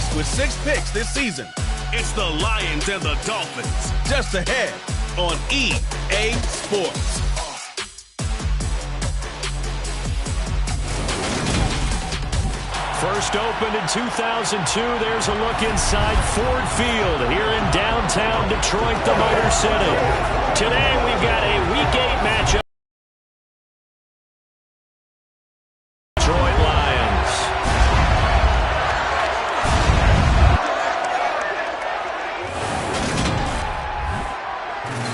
best with 6 picks this season. It's the Lions and the Dolphins, just ahead on EA Sports. First opened in 2002, there's a look inside Ford Field here in downtown Detroit, the Motor City. Today we've got a Week 8 matchup. Detroit Lions.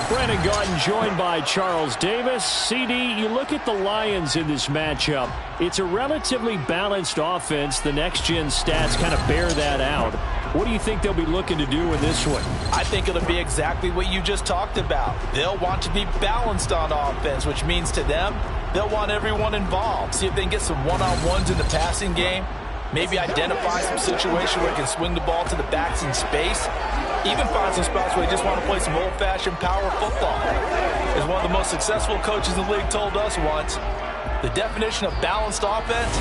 Brandon Gaudin joined by Charles Davis. CD, you look at the Lions in this matchup. It's a relatively balanced offense. The next-gen stats kind of bear that out. What do you think they'll be looking to do in this one? I think it'll be exactly what you just talked about. They'll want to be balanced on offense, which means to them, they'll want everyone involved. See if they can get some one-on-ones in the passing game. Maybe identify some situation where they can swing the ball to the backs in space. Even find some spots where they just want to play some old-fashioned power football. As one of the most successful coaches in the league told us once, the definition of balanced offense...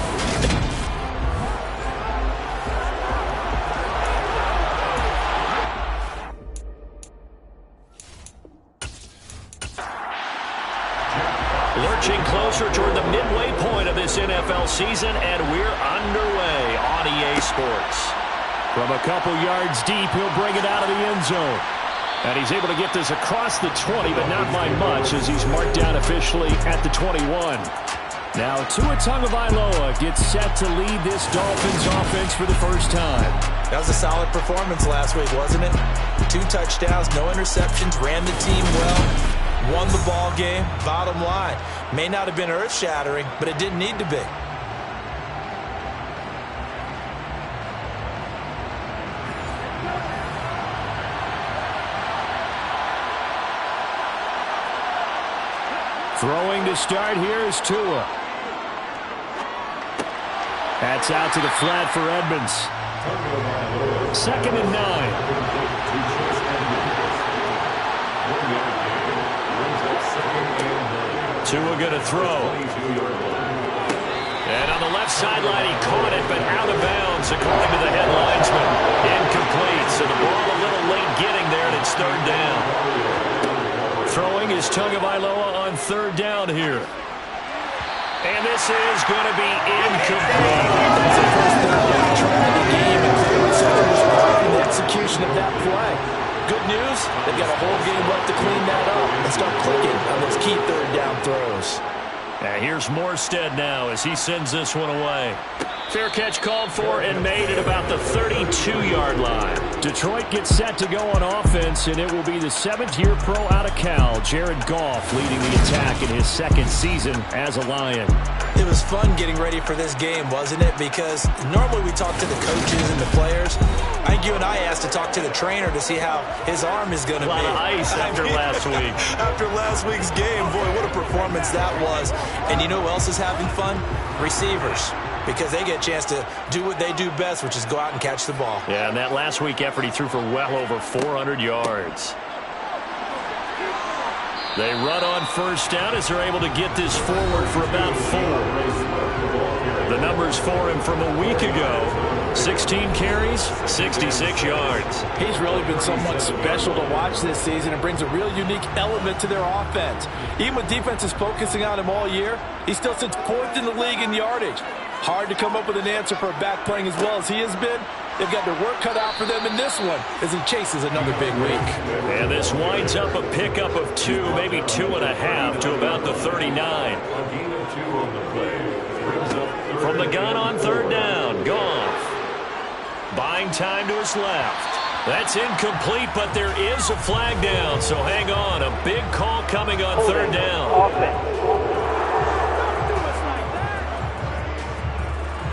Lurching closer toward the midway point of this NFL season, and we're underway on EA Sports. From a couple yards deep, he'll bring it out of the end zone. And he's able to get this across the 20, but not by much, as he's marked down officially at the 21. Now, Tua Tagovailoa gets set to lead this Dolphins offense for the first time. That was a solid performance last week, wasn't it? 2 touchdowns, no interceptions, ran the team well, won the ball game. Bottom line, may not have been earth-shattering, but it didn't need to be. Throwing to start here is Tua. That's out to the flat for Edmonds. 2nd and 9. Tua going to throw. And on the left sideline, he caught it, but out of bounds, according to the head linesman. Incomplete, so the ball a little late getting there, and it's 3rd down. Throwing is Tagovailoa on 3rd down here. And this is going to be incomplete. That's the first try of the game, and clearly something was wrong in the execution of that play. Good news, they've got a whole game left to clean that up and start clicking on those key 3rd down throws. And here's Morstead now as he sends this one away. Fair catch called for and made at about the 32-yard line. Detroit gets set to go on offense, and it will be the 7th-year pro out of Cal, Jared Goff, leading the attack in his 2nd season as a Lion. It was fun getting ready for this game, wasn't it? Because normally we talk to the coaches and the players. I think you and I asked to talk to the trainer to see how his arm is going to be. A lot of ice after last week. After last week's game, boy, what a performance that was. And you know who else is having fun? Receivers. Because they get a chance to do what they do best, which is go out and catch the ball. Yeah, and that last week effort, he threw for well over 400 yards. They run on 1st down as they're able to get this forward for about 4. The numbers for him from a week ago, 16 carries, 66 yards. He's really been someone special to watch this season and brings a real unique element to their offense. Even with defenses focusing on him all year, he still sits 4th in the league in yardage. Hard to come up with an answer for a back playing as well as he has been. They've got their work cut out for them in this one as he chases another big week. And this winds up a pickup of 2, maybe 2.5 to about the 39. From the gun on 3rd down, Goff. Buying time to his left. That's incomplete, but there is a flag down, so hang on. A big call coming on 3rd down.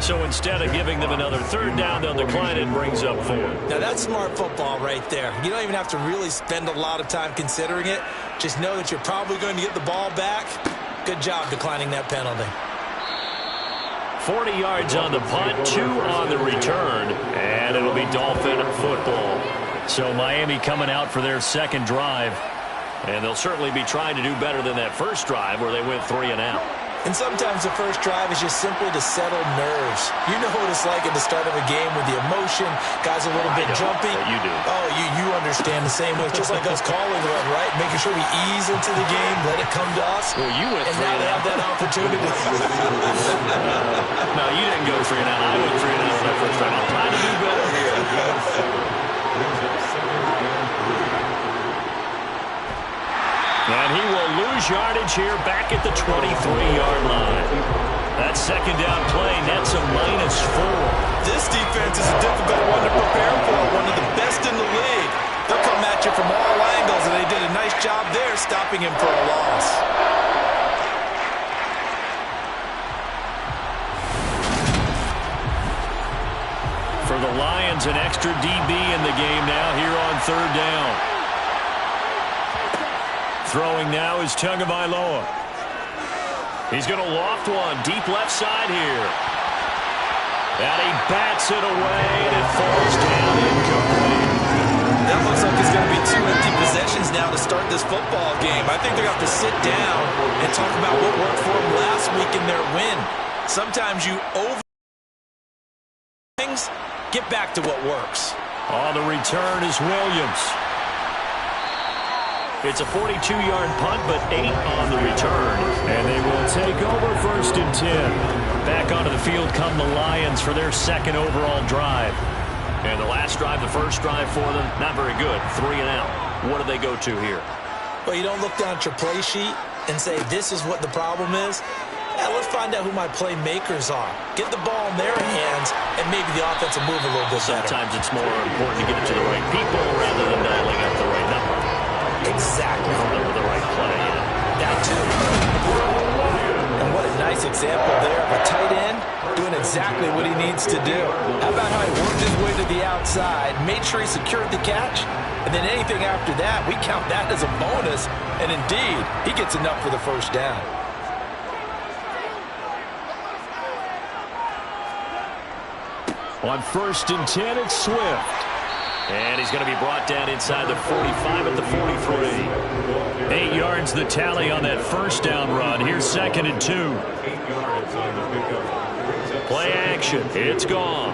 So instead of giving them another 3rd down, they'll decline it and brings up 4. Now that's smart football right there. You don't even have to really spend a lot of time considering it. Just know that you're probably going to get the ball back. Good job declining that penalty. 40 yards on the punt, 2 on the return, and it'll be Dolphin football. So Miami coming out for their 2nd drive, and they'll certainly be trying to do better than that first drive where they went 3 and out. And sometimes the first drive is just simply to settle nerves. You know what it's like at the start of a game with the emotion, guys a little bit jumpy. You do. Oh, you understand the same way. Just like us calling one, right? Making sure we ease into the game, let it come to us. Well, you went and three now and they out. have that opportunity. No, you didn't go 3 and out. I went 3 and out on that first time. I'm trying to do better here. And he will lose yardage here back at the 23-yard line. That second down play nets a -4. This defense is a difficult one to prepare for, one of the best in the league. They'll come at you from all angles, and they did a nice job there stopping him for a loss. For the Lions, an extra DB in the game now here on third down. Throwing now is Tagovailoa. He's going to loft one deep left side here. And he bats it away, and it falls down incomplete. That looks like it's going to be 2 empty possessions now to start this football game. I think they're going to have to sit down and talk about what worked for them last week in their win. Sometimes you over things, get back to what works. On the return is Williams. It's a 42-yard punt, but 8 on the return. And they will take over 1st and 10. Back onto the field come the Lions for their second overall drive. And the last drive, the first drive for them, not very good. 3 and out. What do they go to here? Well, you don't look down at your play sheet and say, this is what the problem is. Yeah, let's find out who my playmakers are. Get the ball in their hands, and maybe the offense will move a little bit better. Sometimes it's more important to get it to the right people rather than dialing up the right number. Exactly. Remember the right play. That too. And what a nice example there of a tight end doing exactly what he needs to do. How about how he worked his way to the outside, made sure he secured the catch, and then anything after that, we count that as a bonus. And indeed, he gets enough for the first down. On 1st and 10, it's Swift. And he's going to be brought down inside the 45 at the 43. 8 yards the tally on that first down run. Here's 2nd and 2. Play action. It's gone.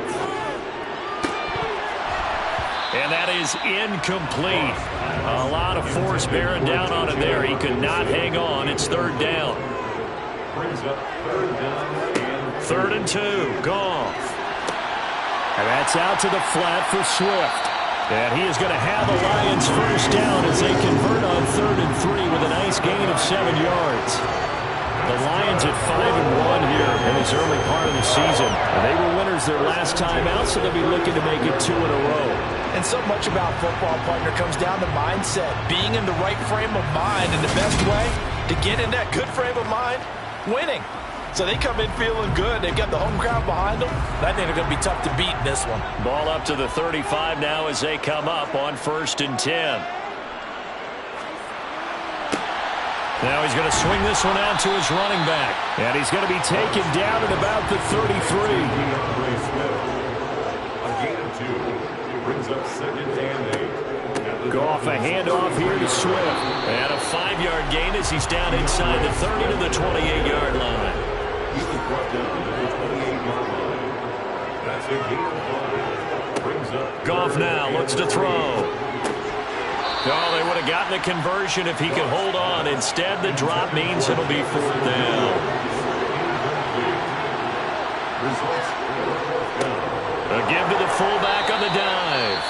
And that is incomplete. A lot of force bearing down on him there. He could not hang on. It's 3rd down. 3rd and 2. Goff. And that's out to the flat for Swift. And he is going to have the Lions first down as they convert on 3rd and 3 with a nice gain of 7 yards. The Lions at 5-1 here in this early part of the season. And they were winners their last time out, so they'll be looking to make it 2 in a row. And so much about football, partner, comes down to mindset. Being in the right frame of mind, and the best way to get in that good frame of mind, winning. So they come in feeling good. They've got the home crowd behind them. I think they're going to be tough to beat in this one. Ball up to the 35 now as they come up on 1st and 10. Now he's going to swing this one out to his running back. And he's going to be taken down at about the 33. Goff a handoff here to Swift. And a 5-yard gain as he's down inside the 30 to the 28-yard line. Goff now looks to throw. Oh, they would have gotten the conversion if he could hold on. Instead, the drop means it'll be 4th down. A give to the fullback on the dive.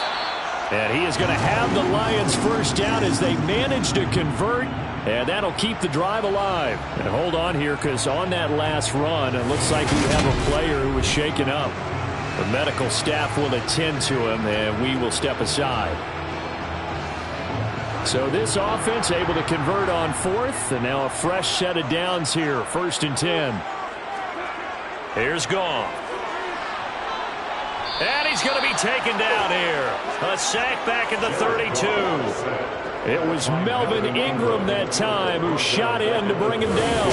And he is going to have the Lions first down as they manage to convert. And that'll keep the drive alive. And hold on here, because on that last run, it looks like we have a player who was shaken up. The medical staff will attend to him, and we will step aside. So this offense able to convert on 4th, and now a fresh set of downs here, 1st and 10. Here's Goff. And he's going to be taken down here. A sack back at the 32. It was Melvin Ingram that time who shot in to bring him down.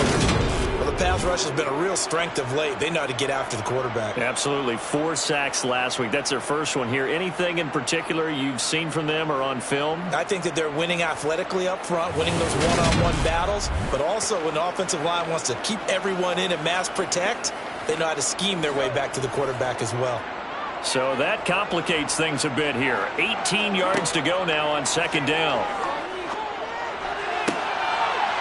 Well, the pass rush has been a real strength of late. They know how to get after the quarterback. Absolutely. 4 sacks last week. That's their first one here. Anything in particular you've seen from them or on film? I think that they're winning athletically up front, winning those one-on-one battles, but also when the offensive line wants to keep everyone in and mass protect, they know how to scheme their way back to the quarterback as well. So that complicates things a bit here. 18 yards to go now on second down.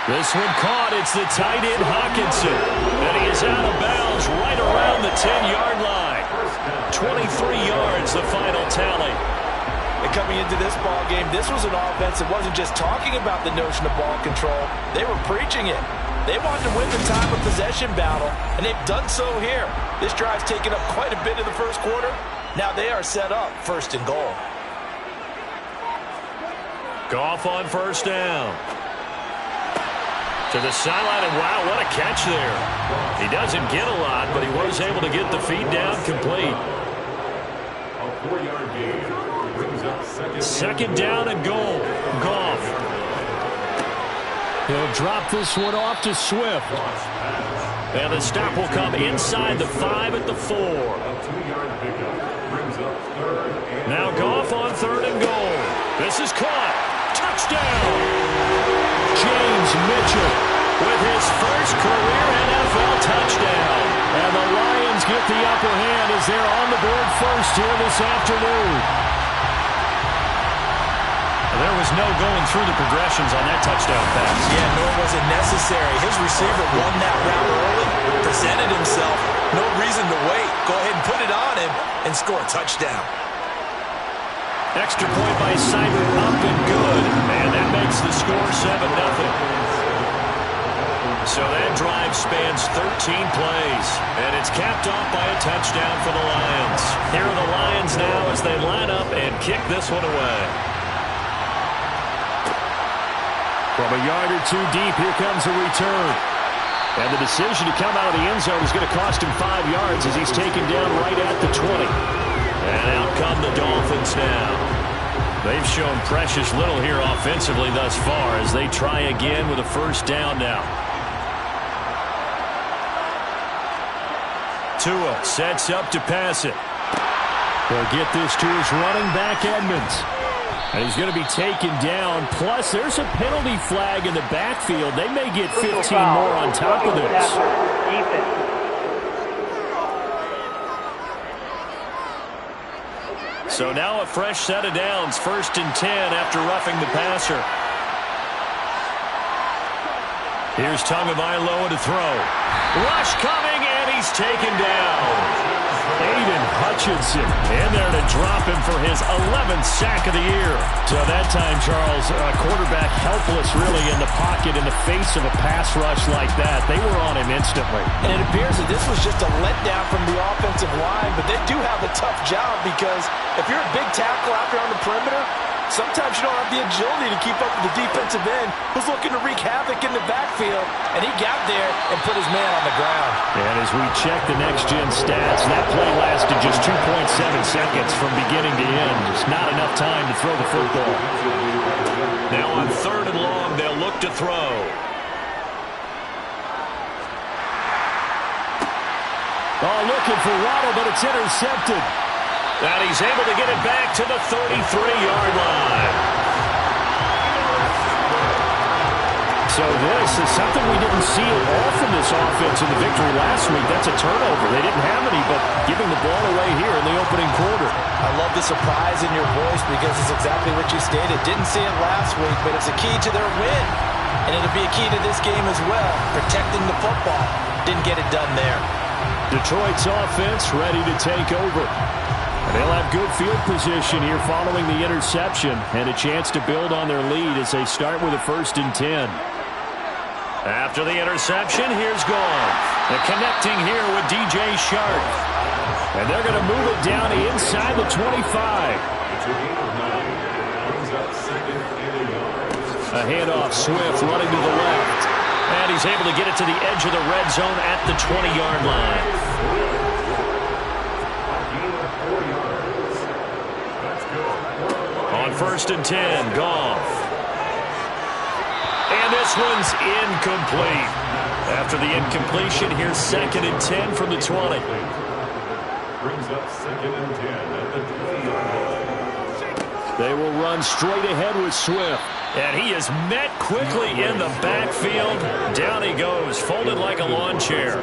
This one caught. It's the tight end Hawkinson. And he is out of bounds right around the 10-yard line. 23 yards, the final tally. And coming into this ball game, this was an offense that wasn't just talking about the notion of ball control. They were preaching it. They wanted to win the time of possession battle, and they've done so here. This drive's taken up quite a bit in the first quarter. Now they are set up first and goal. Goff on first down. To the sideline, and wow, what a catch there. He doesn't get a lot, but he was able to get the feed down complete. A 4-yard gain brings up second down and goal. Goff. He'll drop this one off to Swift. And the stop will come inside the 5 at the 4. A 2-yard pickup brings up third and now Goff on third and goal. This is caught. Touchdown. James Mitchell with his first career NFL touchdown. And the Lions get the upper hand as they're on the board first here this afternoon. There was no going through the progressions on that touchdown pass. Yeah, nor was it necessary. His receiver won that route early, presented himself. No reason to wait. Go ahead and put it on him and score a touchdown. Extra point by Seibert, up and good. And that makes the score 7-0. So that drive spans 13 plays. And it's capped off by a touchdown for the Lions. Here are the Lions now as they line up and kick this one away. From a yard or two deep, here comes a return. And the decision to come out of the end zone is going to cost him 5 yards as he's taken down right at the 20. And out come the Dolphins now. They've shown precious little here offensively thus far as they try again with a first down now. Tua sets up to pass it. He'll get this to his running back, Edmonds. And he's going to be taken down. Plus, there's a penalty flag in the backfield. They may get 15 more on top of this. So now a fresh set of downs. 1st and 10 after roughing the passer. Here's Tagovailoa to throw. Rush coming, and he's taken down. Aiden Hutchinson in there to drop him for his 11th sack of the year. So that time, Charles, quarterback helpless really in the pocket in the face of a pass rush like that. They were on him instantly. And it appears that this was just a letdown from the offensive line, but they do have a tough job because if you're a big tackle out there on the perimeter, sometimes you don't have the agility to keep up with the defensive end who's looking to wreak havoc in the backfield, and he got there and put his man on the ground. And as we check the next-gen stats, that play lasted just 2.7 seconds from beginning to end. Just not enough time to throw the football. Now on 3rd and long, they'll look to throw. Oh, looking for Waddle, but it's intercepted. And he's able to get it back to the 33-yard line. So this is something we didn't see at all from this offense in the victory last week. That's a turnover. They didn't have any, but giving the ball away here in the opening quarter. I love the surprise in your voice because it's exactly what you stated. Didn't see it last week, but it's a key to their win. And it'll be a key to this game as well, protecting the football. Didn't get it done there. Detroit's offense ready to take over. They'll have good field position here following the interception and a chance to build on their lead as they start with a 1st and 10. After the interception, here's Goff. And connecting here with DJ Shark. And they're going to move it down inside the 25. A handoff, Swift running to the left. And he's able to get it to the edge of the red zone at the 20-yard line. On 1st and 10, Goff. And this one's incomplete. After the incompletion, here's 2nd and 10 from the 20. Brings up 2nd and 10 at the 20-yard line. They will run straight ahead with Swift. And he is met quickly in the backfield. Down he goes, folded like a lawn chair.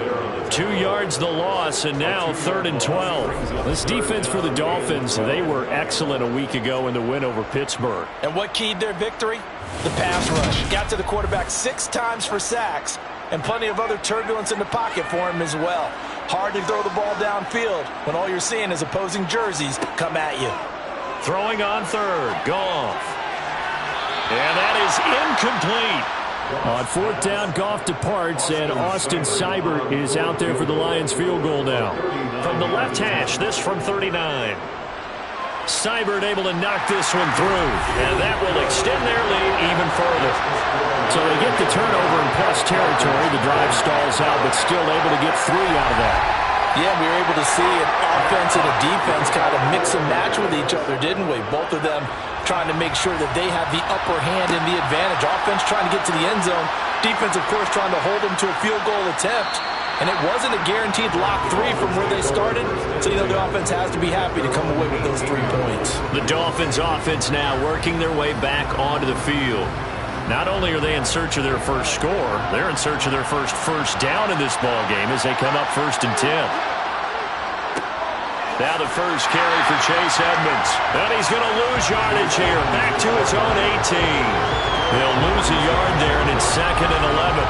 2 yards the loss, and now 3rd and 12. This defense for the Dolphins, they were excellent a week ago in the win over Pittsburgh. And what keyed their victory? The pass rush. Got to the quarterback 6 times for sacks, and plenty of other turbulence in the pocket for him as well. Hard to throw the ball downfield when all you're seeing is opposing jerseys come at you. Throwing on 3rd, Goff. And that is incomplete. On 4th down, Goff departs, and Austin Seibert is out there for the Lions field goal now. From the left hash, this from 39. Seibert able to knock this one through, and that will extend their lead even further. So they get the turnover in plus territory. The drive stalls out, but still able to get 3 out of that. Yeah, we were able to see an offense and a defense kind of mix and match with each other, didn't we? Both of them trying to make sure that they have the upper hand and the advantage. Offense trying to get to the end zone. Defense, of course, trying to hold them to a field goal attempt. And it wasn't a guaranteed lock 3 from where they started. So, the offense has to be happy to come away with those 3 points. The Dolphins offense now working their way back onto the field. Not only are they in search of their first score, they're in search of their first down in this ball game as they come up 1st and 10. Now the first carry for Chase Edmonds. And he's going to lose yardage here. Back to his own 18. They'll lose a yard there, and it's 2nd and 11.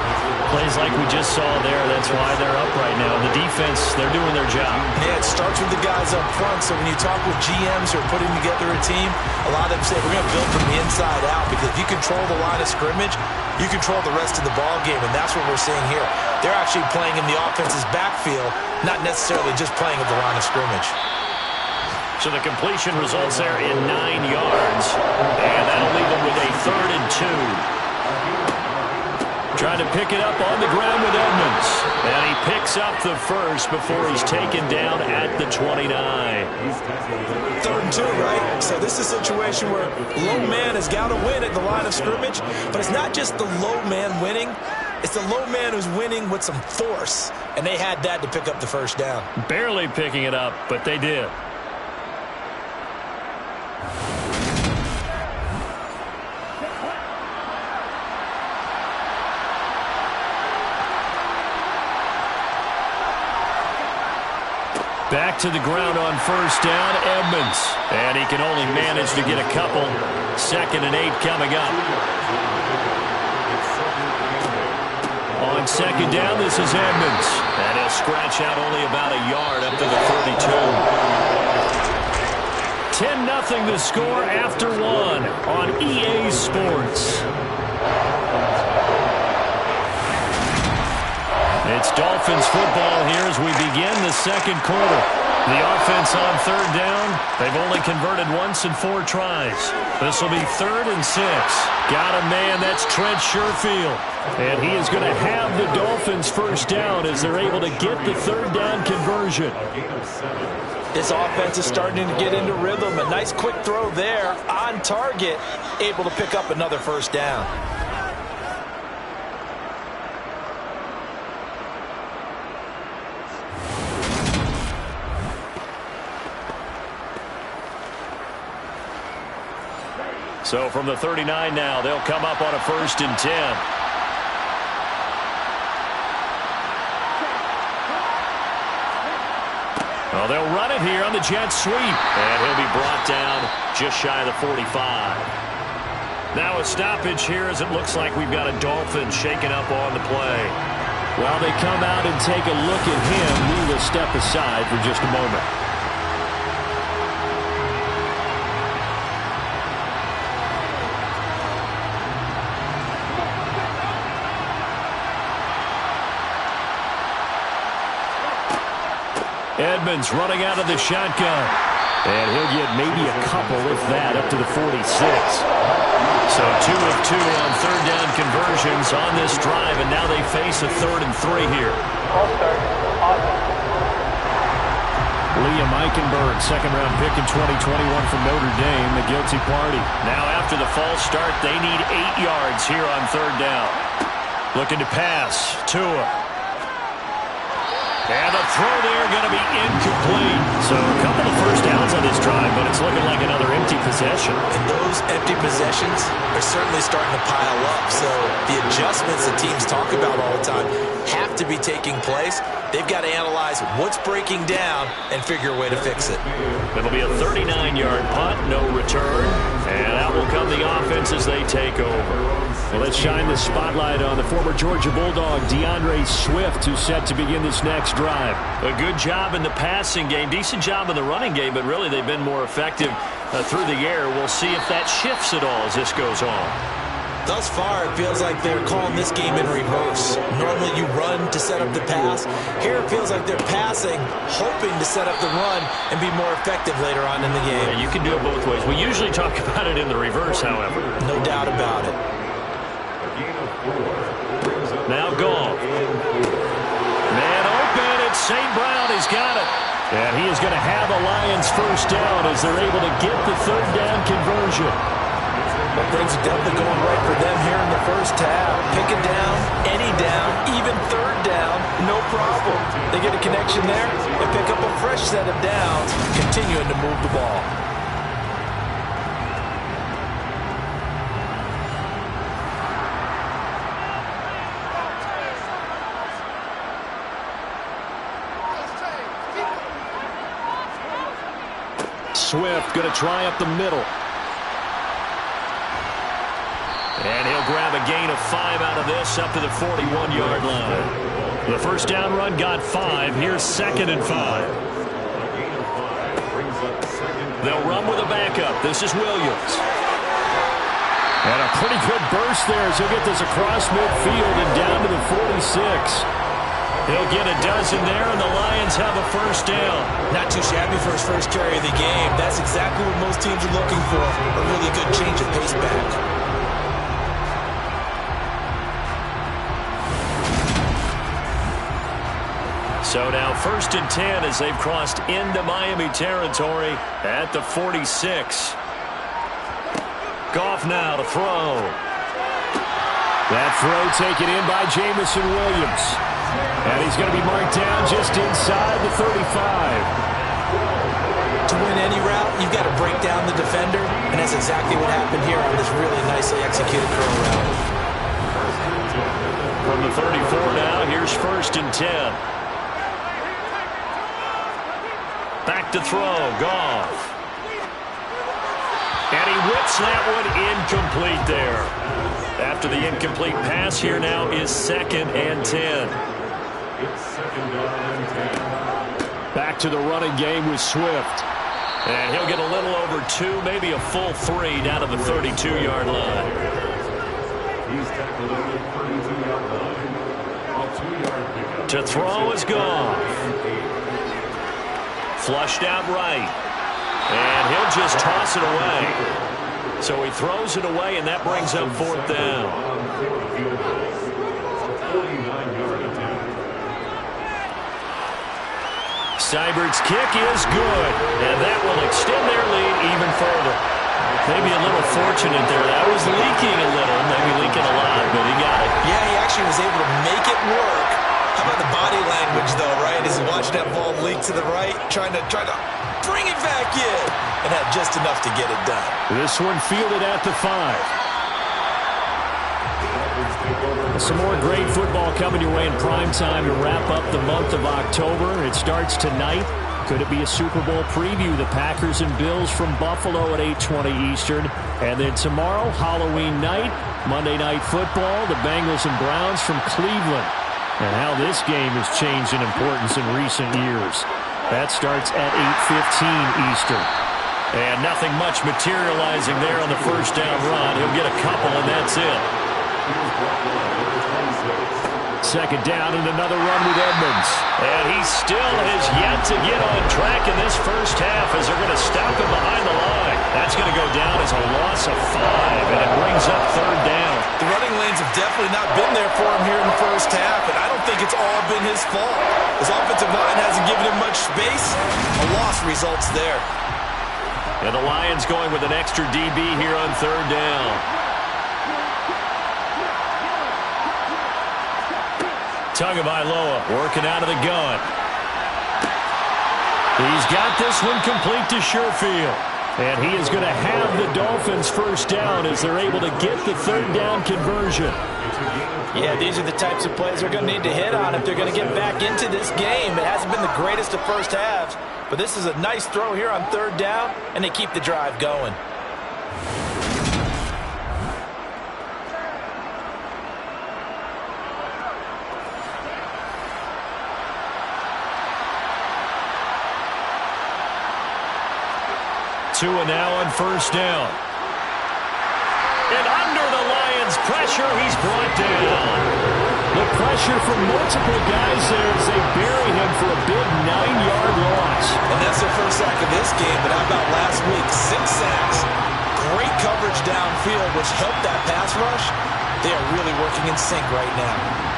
Plays like we just saw there. That's why they're up right now. The defense, they're doing their job. Yeah, it starts with the guys up front. So when you talk with GMs who are putting together a team, a lot of them say we're going to build from the inside out, because if you control the line of scrimmage, you control the rest of the ball game, and that's what we're seeing here. They're actually playing in the offense's backfield, not necessarily just playing at the line of scrimmage. So the completion results there in 9 yards, and that'll leave them with a 3rd and 2. Trying to pick it up on the ground with Edmonds. And he picks up the first before he's taken down at the 29. 3rd and 2, right? So this is a situation where low man has got to win at the line of scrimmage, but it's not just the low man winning. It's the low man who's winning with some force, and they had that to pick up the first down. Barely picking it up, but they did. Back to the ground on 1st down, Edmonds. And he can only manage to get a couple. 2nd and 8 coming up. On 2nd down, this is Edmonds. And he'll scratch out only about a yard up to the 32. 10-0 the score after 1 on EA Sports. It's Dolphins football here as we begin the 2nd quarter. The offense on 3rd down, they've only converted once in 4 tries. This will be 3rd and 6. Got a man, that's Trent Sherfield. And he is going to have the Dolphins first down as they're able to get the 3rd down conversion. This offense is starting to get into rhythm. A nice quick throw there on target, able to pick up another first down. So from the 39 now, they'll come up on a 1st and 10. Well, they'll run it here on the jet sweep. And he'll be brought down just shy of the 45. Now a stoppage here as it looks like we've got a Dolphin shaking up on the play. While they come out and take a look at him, we will step aside for just a moment. Edmonds running out of the shotgun. And he'll get maybe a couple, if that, up to the 46. So 2 of 2 on 3rd down conversions on this drive, and now they face a 3rd and 3 here. Liam Eichenberg, 2nd-round pick in 2021 from Notre Dame, the guilty party. Now after the false start, they need 8 yards here on 3rd down. Looking to pass. Tua. And the throw there going to be incomplete. So a couple of first downs on this drive, but it's looking like another empty possession. And those empty possessions are certainly starting to pile up. So the adjustments that teams talk about all the time have to be taking place. They've got to analyze what's breaking down and figure a way to fix it. It'll be a 39-yard punt, no return. And out will come the offense as they take over. Well, let's shine the spotlight on the former Georgia Bulldog, DeAndre Swift, who's set to begin this next drive. A good job in the passing game, decent job in the running game, but really they've been more effective through the air. We'll see if that shifts at all as this goes on. Thus far, it feels like they're calling this game in reverse. Normally you run to set up the pass. Here it feels like they're passing, hoping to set up the run and be more effective later on in the game. Yeah, you can do it both ways. We usually talk about it in the reverse, however. No doubt about it. Now Goff. Man open, it's St. Brown. He's got it. And he is going to have a Lions first down as they're able to get the third down conversion. But things are definitely going right for them here in the first half. Pick it down, any down, even third down, no problem. They get a connection there and pick up a fresh set of downs, continuing to move the ball. Swift going to try up the middle. And he'll grab a gain of 5 out of this up to the 41-yard line. The first down run got 5. Here's 2nd and 5. They'll run with a backup. This is Williams. And a pretty good burst there as he'll get this across midfield and down to the 46. He'll get a dozen there, and the Lions have a first down. Not too shabby for his first carry of the game. That's exactly what most teams are looking for, a really good change of pace back. So now 1st and 10 as they've crossed into Miami territory at the 46. Goff now to throw. That throw taken in by Jamison Williams. And he's going to be marked down just inside the 35. To win any route, you've got to break down the defender, and that's exactly what happened here on this really nicely executed curl route. From the 34 now, here's 1st and 10. Back to throw, Goff. And he whips that one incomplete there. After the incomplete pass, here now is 2nd and 10. Back to the running game with Swift. And he'll get a little over 2, maybe a full 3 down to the 32-yard line. He's tackled at the 32-yard line. A 2-yard pickup. To throw is Goff. Flushed out right. And he'll just toss it away. So he throws it away, and that brings up 4th down. Seibert's kick is good, and that will extend their lead even further. Maybe a little fortunate there. That was leaking a little, maybe leaking a lot, but he got it. Yeah, he actually was able to make it work. How about the body language, though, right? As he watched that ball leak to the right, trying to bring it back in, and had just enough to get it done. This one fielded at the 5. Some more great football coming your way in prime time to wrap up the month of October. It starts tonight. Could it be a Super Bowl preview? The Packers and Bills from Buffalo at 8:20 Eastern. And then tomorrow, Halloween night, Monday Night Football, the Bengals and Browns from Cleveland. And how this game has changed in importance in recent years. That starts at 8:15 Eastern. And nothing much materializing there on the first down run. He'll get a couple, and that's it. 2nd down and another run with Edmonds. And he still has yet to get on track in this first half as they're going to stop him behind the line. That's going to go down as a loss of 5, and it brings up 3rd down. The running lanes have definitely not been there for him here in the first half, and I don't think it's all been his fault. His offensive line hasn't given him much space. A loss results there. And the Lions going with an extra DB here on 3rd down. Tagovailoa working out of the gun. He's got this one complete to Sherfield. And he is going to have the Dolphins first down as they're able to get the third down conversion. Yeah, these are the types of plays they're going to need to hit on if they're going to get back into this game. It hasn't been the greatest of first halves, but this is a nice throw here on third down, and they keep the drive going. Tua now on first down. And under the Lions' pressure, he's brought down. The pressure from multiple guys there as they bury him for a big 9-yard loss. And that's their first sack of this game, but how about last week? 6 sacks. Great coverage downfield, which helped that pass rush. They are really working in sync right now.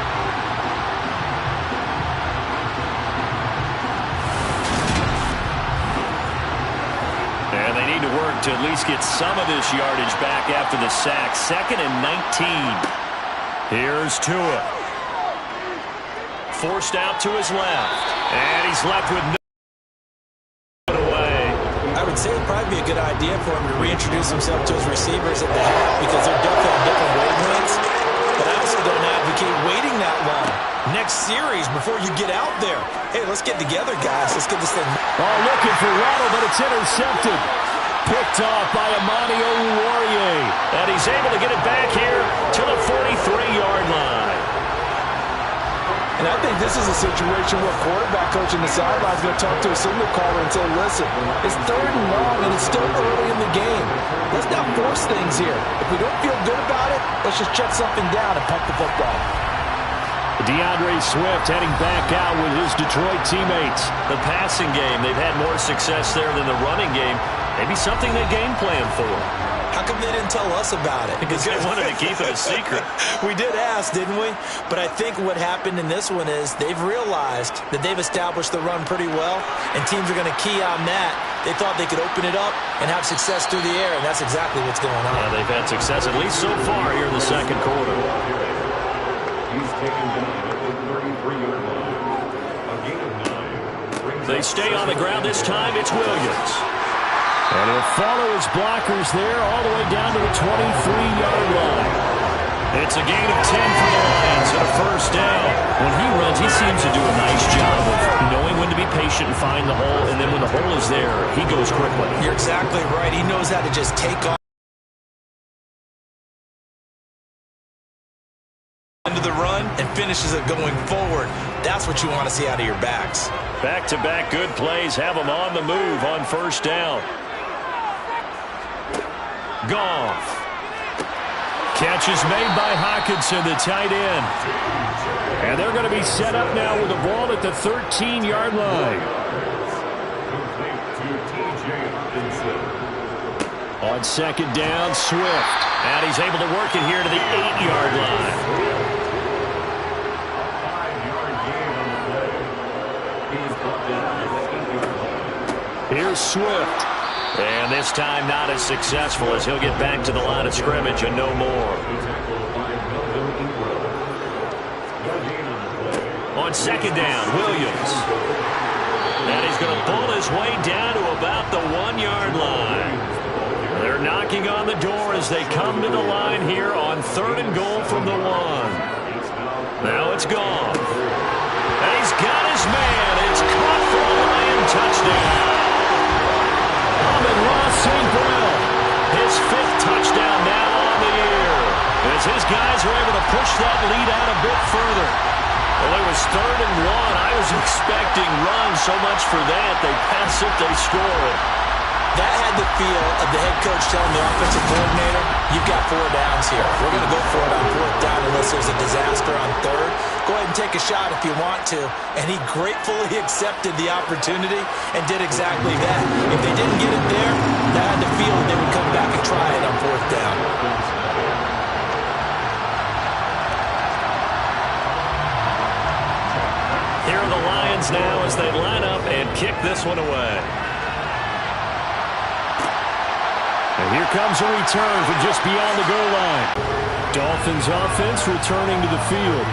And they need to work to at least get some of this yardage back after the sack. 2nd and 19. Here's Tua. Forced out to his left. And he's left with no away. I would say it'd probably be a good idea for him to reintroduce himself to his receivers at the half because they're definitely on different wavelengths. But I also don't advocate waiting that long. Next series before you get out there. Hey, let's get together, guys. Let's get this thing. Oh, looking for Waddle, but it's intercepted. Picked off by Amani Oruwariye. And he's able to get it back here to the 43-yard line. And I think this is a situation where quarterback coach in the sideline is going to talk to a signal caller and say, listen, it's 3rd and long and it's still early in the game. Let's not force things here. If we don't feel good about it, let's just check something down and pump the football. DeAndre Swift heading back out with his Detroit teammates. The passing game, they've had more success there than the running game. Maybe something they game plan for. How come they didn't tell us about it? Because they wanted to keep it a secret. We did ask, didn't we? But I think what happened in this one is they've realized that they've established the run pretty well, and teams are going to key on that. They thought they could open it up and have success through the air, and that's exactly what's going on. Yeah, they've had success, at least so far here in the second quarter. He's taken down at the 33-yard line. A gain of 9. They stay on the ground this time. It's Williams. And he'll follow his blockers there all the way down to the 23-yard line. It's a gain of 10 for the Lions and a first down. When he runs, he seems to do a nice job of knowing when to be patient and find the hole, and then when the hole is there, he goes quickly. You're exactly right. He knows how to just take off into the run and finishes it going forward. That's what you want to see out of your backs. Back-to-back good plays have him on the move on first down. Goff. Catch is made by Hockenson, the tight end. And they're going to be set up now with the ball at the 13-yard line. On second down, Swift. And he's able to work it here to the 8-yard line. Here's Swift. And this time not as successful as he'll get back to the line of scrimmage and no more. On second down, Williams. And he's going to pull his way down to about the 1-yard line. They're knocking on the door as they come to the line here on 3rd and goal from the 1. Now it's gone. And he's got his man. It's caught for a Lion touchdown. Ross St. Brown, his 5th touchdown now on the year. As his guys are able to push that lead out a bit further. Well, it was 3rd and 1. I was expecting runs so much for that. They pass it, they score it. That had the feel of the head coach telling the offensive coordinator, you've got 4 downs here. We're going to go for it on 4th down unless there's a disaster on 3rd. Go ahead and take a shot if you want to. And he gratefully accepted the opportunity and did exactly that. If they didn't get it there, that had the feel that they would come back and try it on 4th down. Here are the Lions now as they line up and kick this one away. And here comes a return from just beyond the goal line. Dolphins offense returning to the field.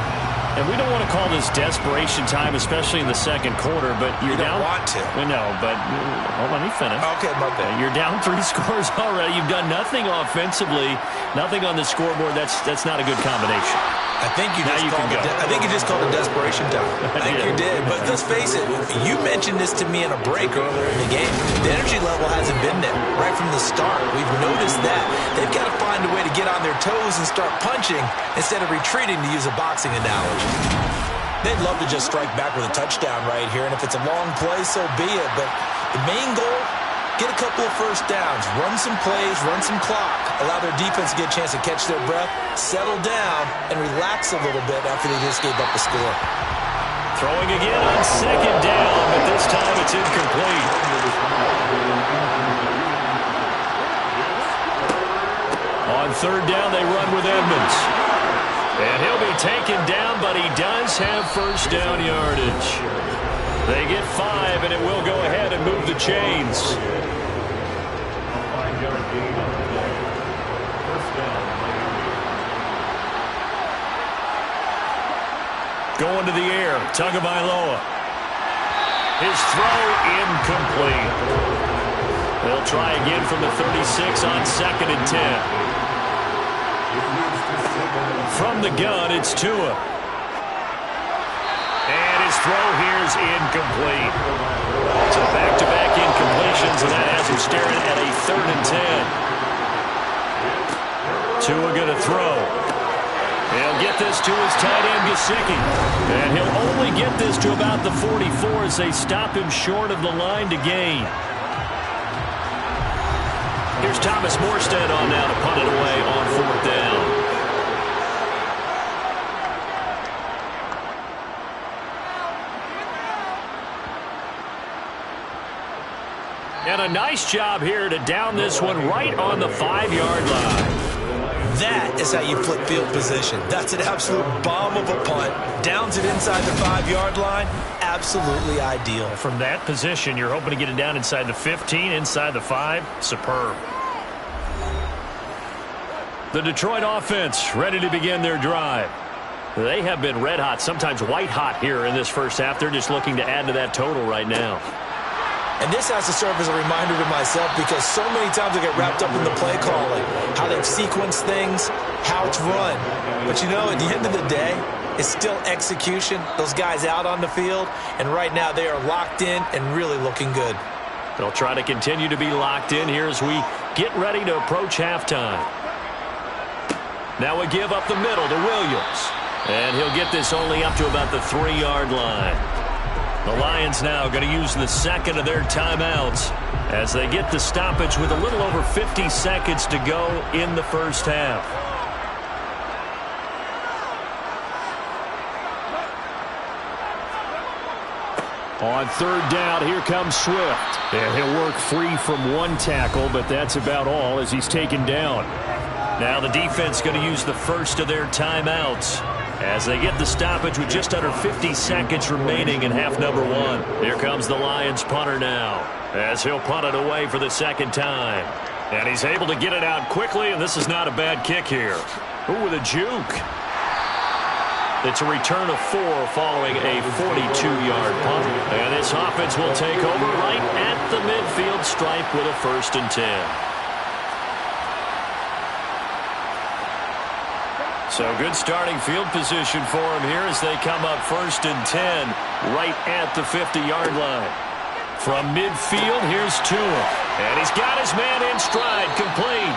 And we don't want to call this desperation time, especially in the second quarter, but you're down. You don't want to. No, but hold on, let me finish. Okay, my bad. You're down 3 scores already. You've done nothing offensively, nothing on the scoreboard. That's not a good combination. I think you just called it desperation time. I think you did. But let's face it, you mentioned this to me in a break earlier in the game. The energy level hasn't been there right from the start. We've noticed that. They've got to find a way to get on their toes and start punching instead of retreating, to use a boxing analogy. They'd love to just strike back with a touchdown right here, and if it's a long play, so be it. But the main goal, get a couple of first downs, run some plays, run some clock, allow their defense to get a chance to catch their breath, settle down, and relax a little bit after they just gave up a score. Throwing again on second down, but this time it's incomplete. On third down, they run with Edmonds. And he'll be taken down, but he does have first down yardage. They get 5, and it will go ahead and move the chains. A 5-yard gain on the play. First down. Going to the air, Tagovailoa. His throw incomplete. They'll try again from the 36 on 2nd and 10. From the gun, it's Tua. And his throw here's incomplete. So back-to-back incompletions, and that has him staring at a 3rd and 10. Tua going to throw. He'll get this to his tight end, Gesicki. And he'll only get this to about the 44 as they stop him short of the line to gain. Here's Thomas Morstead on now to punt it away on 4th down. And a nice job here to down this one right on the 5-yard line. That is how you flip field position. That's an absolute bomb of a punt. Downs it inside the 5-yard line. Absolutely ideal. From that position, you're hoping to get it down inside the 15, inside the 5. Superb. The Detroit offense ready to begin their drive. They have been red hot, sometimes white hot here in this first half. They're just looking to add to that total right now. And this has to serve as a reminder to myself because so many times I get wrapped up in the play calling, how they've sequenced things, how it's run. But, you know, at the end of the day, it's still execution. Those guys out on the field, and right now they are locked in and really looking good. They'll try to continue to be locked in here as we get ready to approach halftime. Now we give up the middle to Williams. And he'll get this only up to about the 3-yard line. The Lions now going to use the second of their timeouts as they get the stoppage with a little over 50 seconds to go in the first half. On 3rd down, here comes Swift. And he'll work free from one tackle, but that's about all as he's taken down. Now the defense going to use the first of their timeouts as they get the stoppage with just under 50 seconds remaining in half number 1. Here comes the Lions punter now as he'll punt it away for the second time. And he's able to get it out quickly, and this is not a bad kick here. Ooh, with a juke. It's a return of 4 following a 42-yard punt. And this offense will take over right at the midfield stripe with a 1st and 10. So good starting field position for him here as they come up 1st and 10 right at the 50-yard line. From midfield, here's Tua. And he's got his man in stride, complete.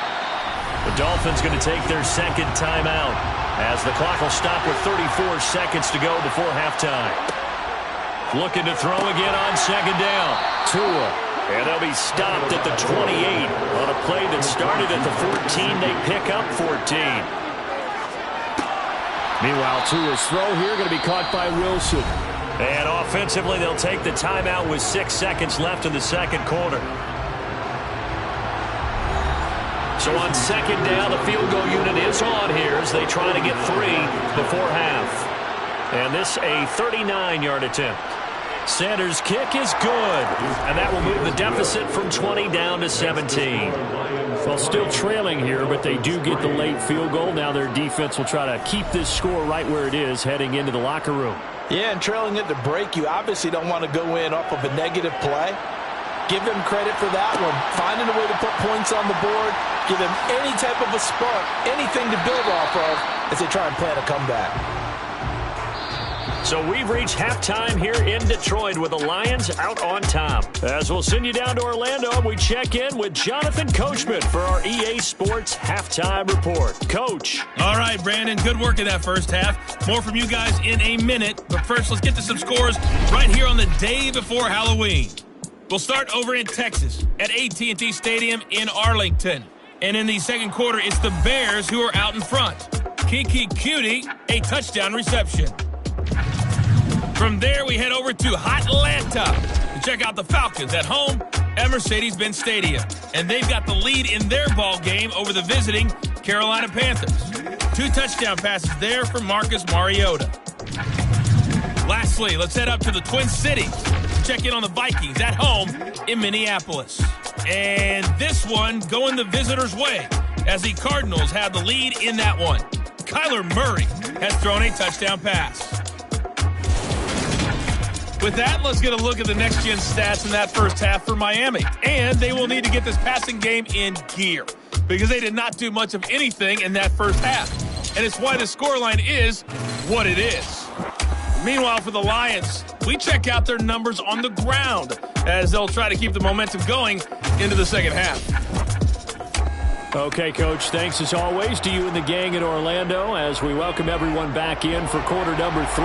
The Dolphins going to take their second timeout as the clock will stop with 34 seconds to go before halftime. Looking to throw again on 2nd down. Tua. And they'll be stopped at the 28 on a play that started at the 14. They pick up 14. Meanwhile, Tua's throw here going to be caught by Wilson. And offensively, they'll take the timeout with 6 seconds left in the second quarter. So on 2nd down, the field goal unit is on here as they try to get 3 before half. And this a 39-yard attempt. Sanders' kick is good. And that will move the deficit from 20 down to 17. Well, still trailing here, but they do get the late field goal. Now their defense will try to keep this score right where it is heading into the locker room. Yeah, and trailing at the break, you obviously don't want to go in off of a negative play. Give them credit for that one. Finding a way to put points on the board. Give them any type of a spark, anything to build off of as they try and plan a comeback. So we've reached halftime here in Detroit with the Lions out on top. As we'll send you down to Orlando, we check in with Jonathan Coachman for our EA Sports Halftime Report. Coach. All right, Brandon, good work in that first half. More from you guys in a minute. But first, let's get to some scores right here on the day before Halloween. We'll start over in Texas at AT&T Stadium in Arlington. And in the second quarter, it's the Bears who are out in front. Kiki Cutie, a touchdown reception. From there, we head over to Hotlanta to check out the Falcons at home at Mercedes-Benz Stadium. And they've got the lead in their ball game over the visiting Carolina Panthers. 2 touchdown passes there for Marcus Mariota. Lastly, let's head up to the Twin Cities to check in on the Vikings at home in Minneapolis. And this one going the visitors' way as the Cardinals have the lead in that one. Kyler Murray has thrown a touchdown pass. With that, let's get a look at the next-gen stats in that first half for Miami. And they will need to get this passing game in gear because they did not do much of anything in that first half. And it's why the scoreline is what it is. Meanwhile, for the Lions, we check out their numbers on the ground as they'll try to keep the momentum going into the second half. Okay, Coach, thanks as always to you and the gang in Orlando as we welcome everyone back in for quarter number 3.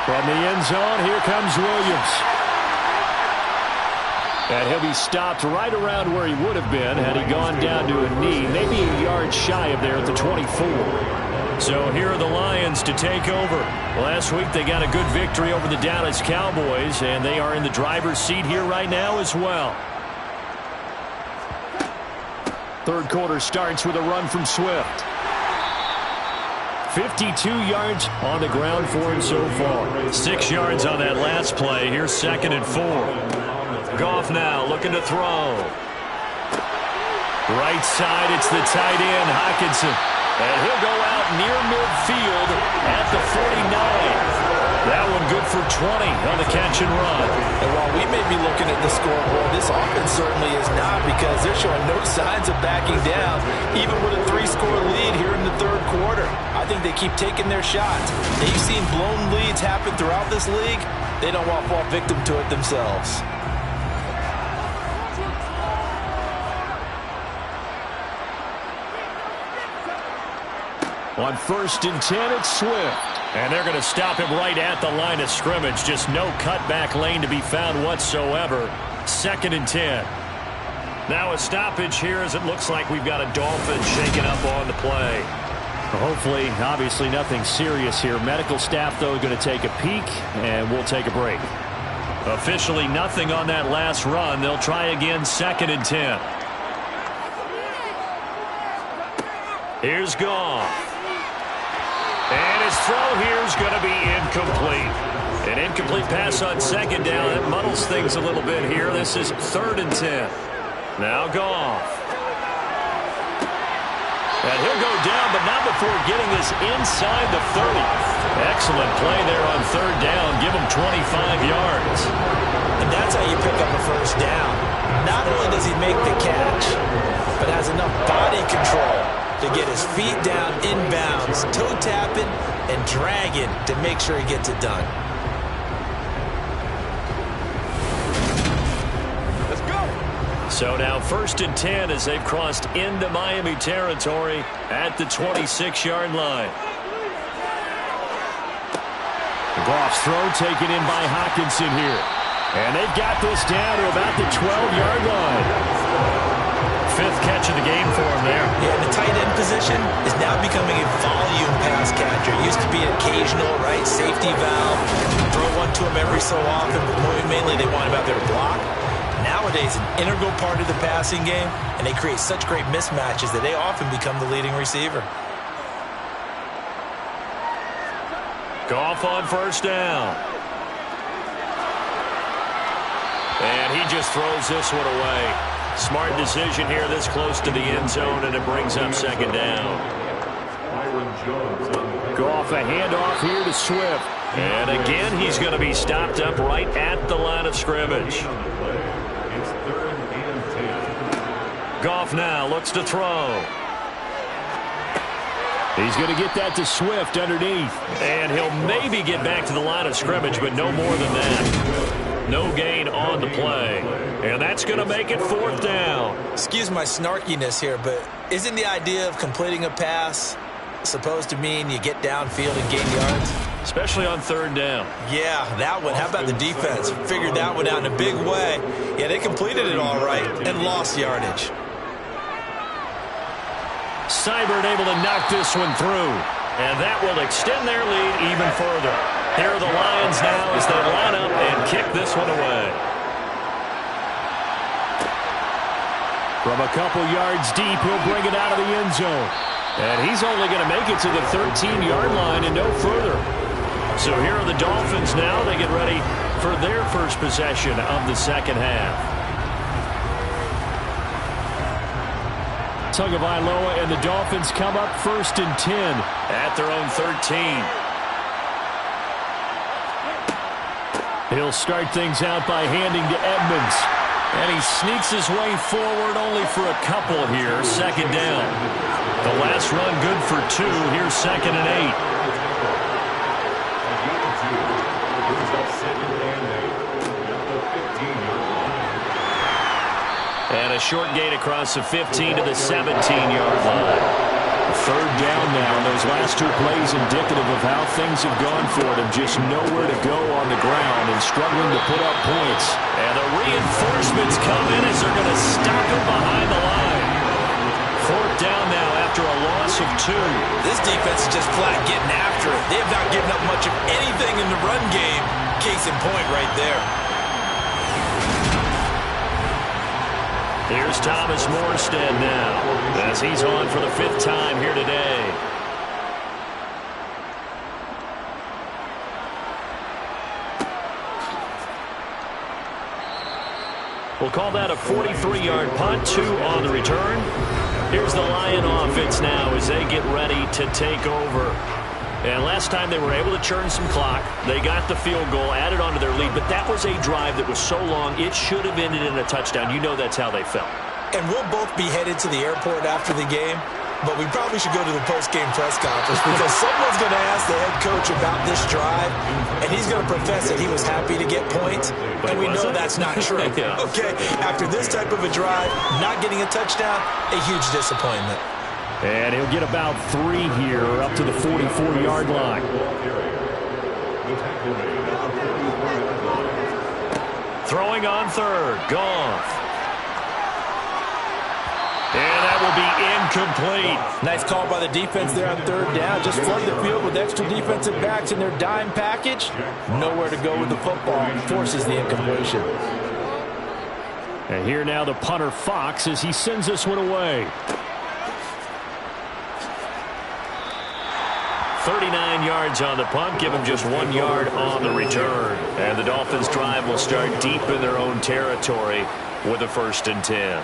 From the end zone, here comes Williams. And he'll be stopped right around where he would have been had he gone down to a knee, maybe a yard shy of there at the 24. So here are the Lions to take over. Last week they got a good victory over the Dallas Cowboys, and they are in the driver's seat here right now as well. Third quarter starts with a run from Swift. 52 yards on the ground for him so far. 6 yards on that last play. Here's 2nd and 4. Goff now looking to throw. Right side, it's the tight end, Hockenson. And he'll go out near midfield at the 49. That one good for 20 on the catch and run. And while we may be looking at the scoreboard, this offense certainly is not because they're showing no signs of backing down, even with a 3-score lead here in the third quarter. I think they keep taking their shots. They've seen blown leads happen throughout this league. They don't want to fall victim to it themselves. On 1st and 10, it's Swift. And they're going to stop him right at the line of scrimmage. Just no cutback lane to be found whatsoever. 2nd and 10. Now a stoppage here as it looks like we've got a Dolphin shaking up on the play. Hopefully, obviously nothing serious here. Medical staff, though, going to take a peek, and we'll take a break. Officially nothing on that last run. They'll try again 2nd and 10. Here's Goff. And his throw here is going to be incomplete. An incomplete pass on 2nd down. That muddles things a little bit here. This is 3rd and 10. Now Goff. And he'll go down, but not before getting this inside the 30. Excellent play there on 3rd down. Give him 25 yards. And that's how you pick up a first down. Not only does he make the catch, but has enough body control to get his feet down inbounds, toe tapping and dragging to make sure he gets it done. Let's go. So now 1st and 10 as they've crossed into Miami territory at the 26-yard line. Goff's throw taken in by Hockenson here. And they've got this down to about the 12-yard line. 5th catch of the game for him there. Yeah, the tight end position is now becoming a volume pass catcher. It used to be occasional, right, safety valve. Throw one to him every so often, but mainly they want him out there to block. Nowadays, an integral part of the passing game, and they create such great mismatches that they often become the leading receiver. Goff on 1st down. And he just throws this one away. Smart decision here this close to the end zone, and it brings up second down. Goff, a handoff here to Swift. And again, he's going to be stopped up right at the line of scrimmage. Goff now looks to throw. He's going to get that to Swift underneath. And he'll maybe get back to the line of scrimmage, but no more than that. No gain on the play. And that's going to make it fourth down. Excuse my snarkiness here, but isn't the idea of completing a pass supposed to mean you get downfield and gain yards? Especially on third down. Yeah, that one. How about the defense? Figured that one out in a big way. Yeah, they completed it all right and lost yardage. Seibert able to knock this one through. And that will extend their lead even further. Here are the Lions now as they line up and kick this one away. From a couple yards deep, he'll bring it out of the end zone. And he's only going to make it to the 13-yard line and no further. So here are the Dolphins now. They get ready for their first possession of the second half. Tagovailoa and the Dolphins come up 1st and 10 at their own 13. He'll start things out by handing to Edmonds. And he sneaks his way forward only for a couple here. Second down. The last run good for 2. Here's 2nd and 8. And a short gain across the 15 to the 17-yard line. Third down now. Those last 2 plays indicative of how things have gone for them. Just nowhere to go on the ground and struggling to put up points. And the reinforcements come in as they're going to stop him behind the line. Fourth down now after a loss of 2. This defense is just flat getting after it. They have not given up much of anything in the run game. Case in point right there. Here's Thomas Morstead now as he's on for the 5th time here today. We'll call that a 43-yard punt, 2 on the return. Here's the Lion offense now as they get ready to take over. And last time they were able to churn some clock. They got the field goal, added onto their lead, but that was a drive that was so long it should have ended in a touchdown. You know that's how they felt. And we'll both be headed to the airport after the game, but we probably should go to the post-game press conference because someone's going to ask the head coach about this drive, and he's going to profess that he was happy to get points, and we know that's not true. Yeah. Okay, after this type of a drive, not getting a touchdown, a huge disappointment. And he'll get about 3 here up to the 44-yard line. Throwing on third. Goff. And that will be incomplete. Nice call by the defense there on third down. Just flood the field with extra defensive backs in their dime package. Nowhere to go with the football. Forces the incompletion. And here now the punter Fox as he sends this one away. 39 yards on the punt, give him just 1 yard on the return. And the Dolphins' drive will start deep in their own territory with a 1st and 10.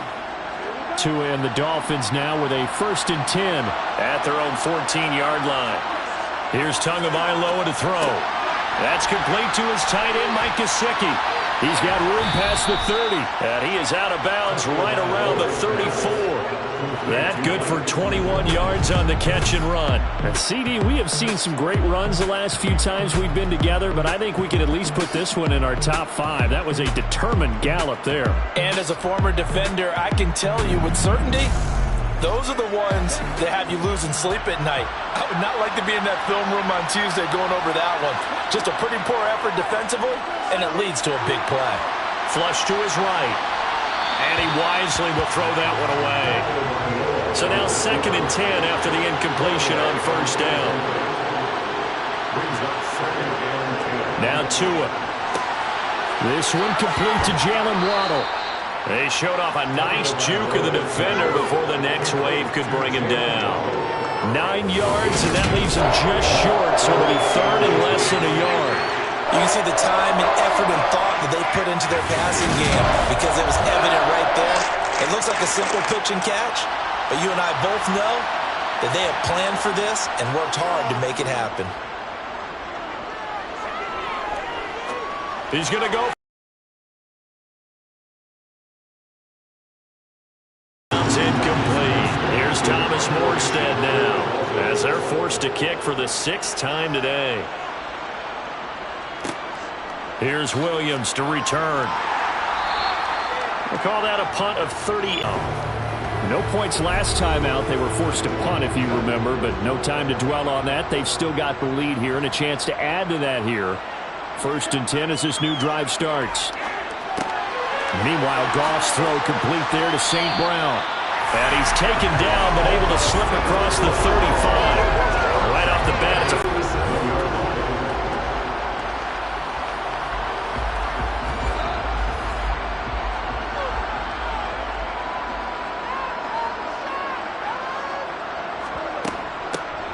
And the Dolphins now with a 1st and 10 at their own 14-yard line. Here's Tagovailoa to throw. That's complete to his tight end, Mike Gesicki. He's got room past the 30, and he is out of bounds right around the 34. That good for 21 yards on the catch and run. And CD, we have seen some great runs the last few times we've been together, but I think we can at least put this one in our top 5. That was a determined gallop there. And as a former defender, I can tell you with certainty, those are the ones that have you losing sleep at night. I would not like to be in that film room on Tuesday going over that one. Just a pretty poor effort defensively, and it leads to a big play. Flush to his right. And he wisely will throw that one away. So now 2nd and 10 after the incompletion on 1st down. Now Tua. This one complete to Jalen Waddle. They showed off a nice juke of the defender before the next wave could bring him down. 9 yards, and that leaves him just short, so it'll be 3rd and less than a yard. You can see the time and effort and thought that they put into their passing game because it was evident right there. It looks like a simple pitch and catch, but you and I both know that they have planned for this and worked hard to make it happen. He's going to go. It's incomplete. Here's Thomas Morstead now as they're forced to kick for the 6th time today. Here's Williams to return. We'll call that a punt of 30. No points last time out. They were forced to punt, if you remember, but no time to dwell on that. They've still got the lead here and a chance to add to that here. 1st and 10 as this new drive starts. Meanwhile, Goff's throw complete there to St. Brown. And he's taken down, but able to slip across the 35. Right off the bat, it's a...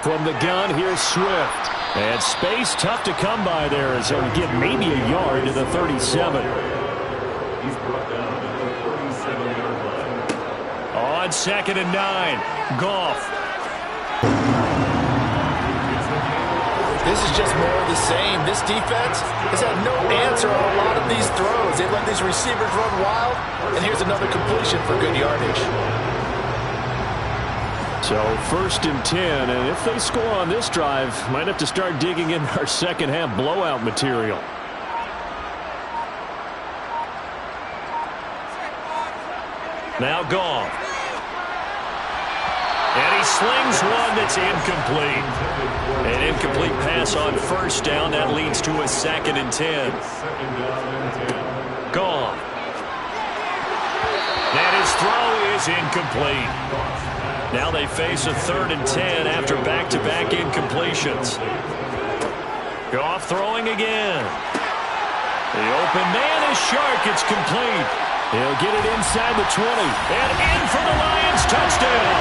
From the gun, here's Swift. And space tough to come by there as he'll get maybe a yard to the 37. He's brought down at the 37-yard line. On 2nd and 9, Goff. This is just more of the same. This defense has had no answer on a lot of these throws. They let these receivers run wild, and here's another completion for good yardage. So 1st and 10, and if they score on this drive, might have to start digging in our second half blowout material. Now Goff. And he slings one that's incomplete. An incomplete pass on 1st down. That leads to a 2nd and 10. Goff. And his throw is incomplete. Now they face a 3rd and 10 after back-to-back incompletions. Goff throwing again. The open man is Shark. It's complete. He'll get it inside the 20. And in for the Lions. Touchdown.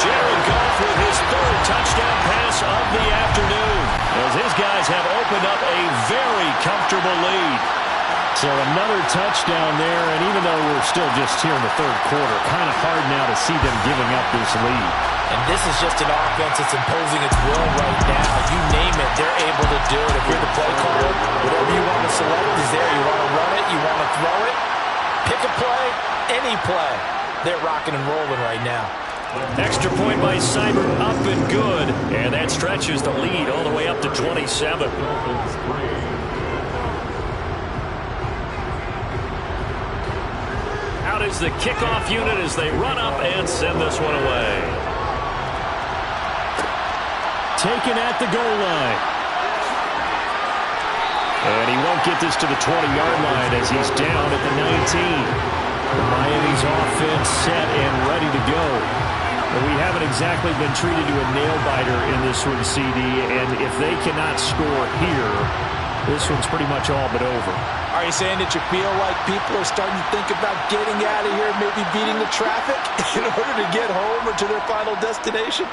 Jared Goff with his 3rd touchdown pass of the afternoon, as his guys have opened up a very comfortable lead. So another touchdown there, and even though we're still just here in the 3rd quarter, kind of hard now to see them giving up this lead. And this is just an offense that's imposing its will right now. You name it, they're able to do it. If you're the play caller, whatever you want to select is there. You want to run it, you want to throw it, pick a play, any play. They're rocking and rolling right now. Extra point by Seibert, up and good. And that stretches the lead all the way up to 27. Out is the kickoff unit as they run up and send this one away. Taken at the goal line. And he won't get this to the 20-yard line as he's down at the 19. Miami's offense set and ready to go. But we haven't exactly been treated to a nail-biter in this one, CD, and if they cannot score here, this one's pretty much all but over. Are you saying that you feel like people are starting to think about getting out of here, maybe beating the traffic in order to get home or to their final destination?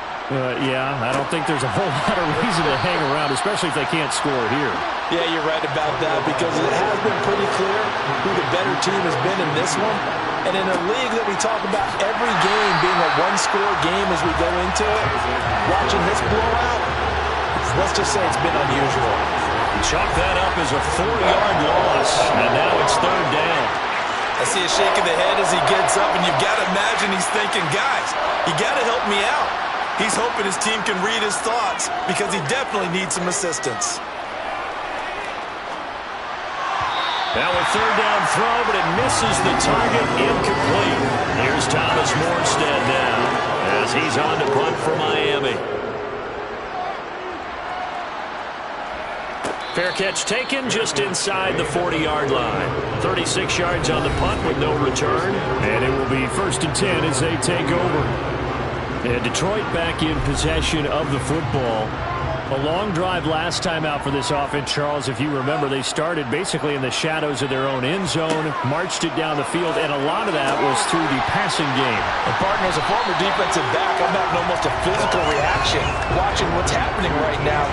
Yeah, I don't think there's a whole lot of reason to hang around, especially if they can't score here. Yeah, you're right about that, because it has been pretty clear who the better team has been in this one. And in a league that we talk about every game being a one-score game as we go into it, watching this blowout, let's just say it's been unusual. Chalk that up as a 4-yard loss, and now it's 3rd down. I see a shake of the head as he gets up, and you've got to imagine he's thinking, guys, you got to help me out. He's hoping his team can read his thoughts because he definitely needs some assistance. Now a 3rd down throw, but it misses the target, incomplete. Here's Thomas Morstead now as he's on to punt for Miami. Fair catch taken just inside the 40-yard line. 36 yards on the punt with no return. And it will be 1st and 10 as they take over. And Detroit back in possession of the football. A long drive last time out for this offense, Charles. If you remember, they started basically in the shadows of their own end zone, marched it down the field, and a lot of that was through the passing game. And partner, as a former defensive back, I'm having almost a physical reaction watching what's happening right now.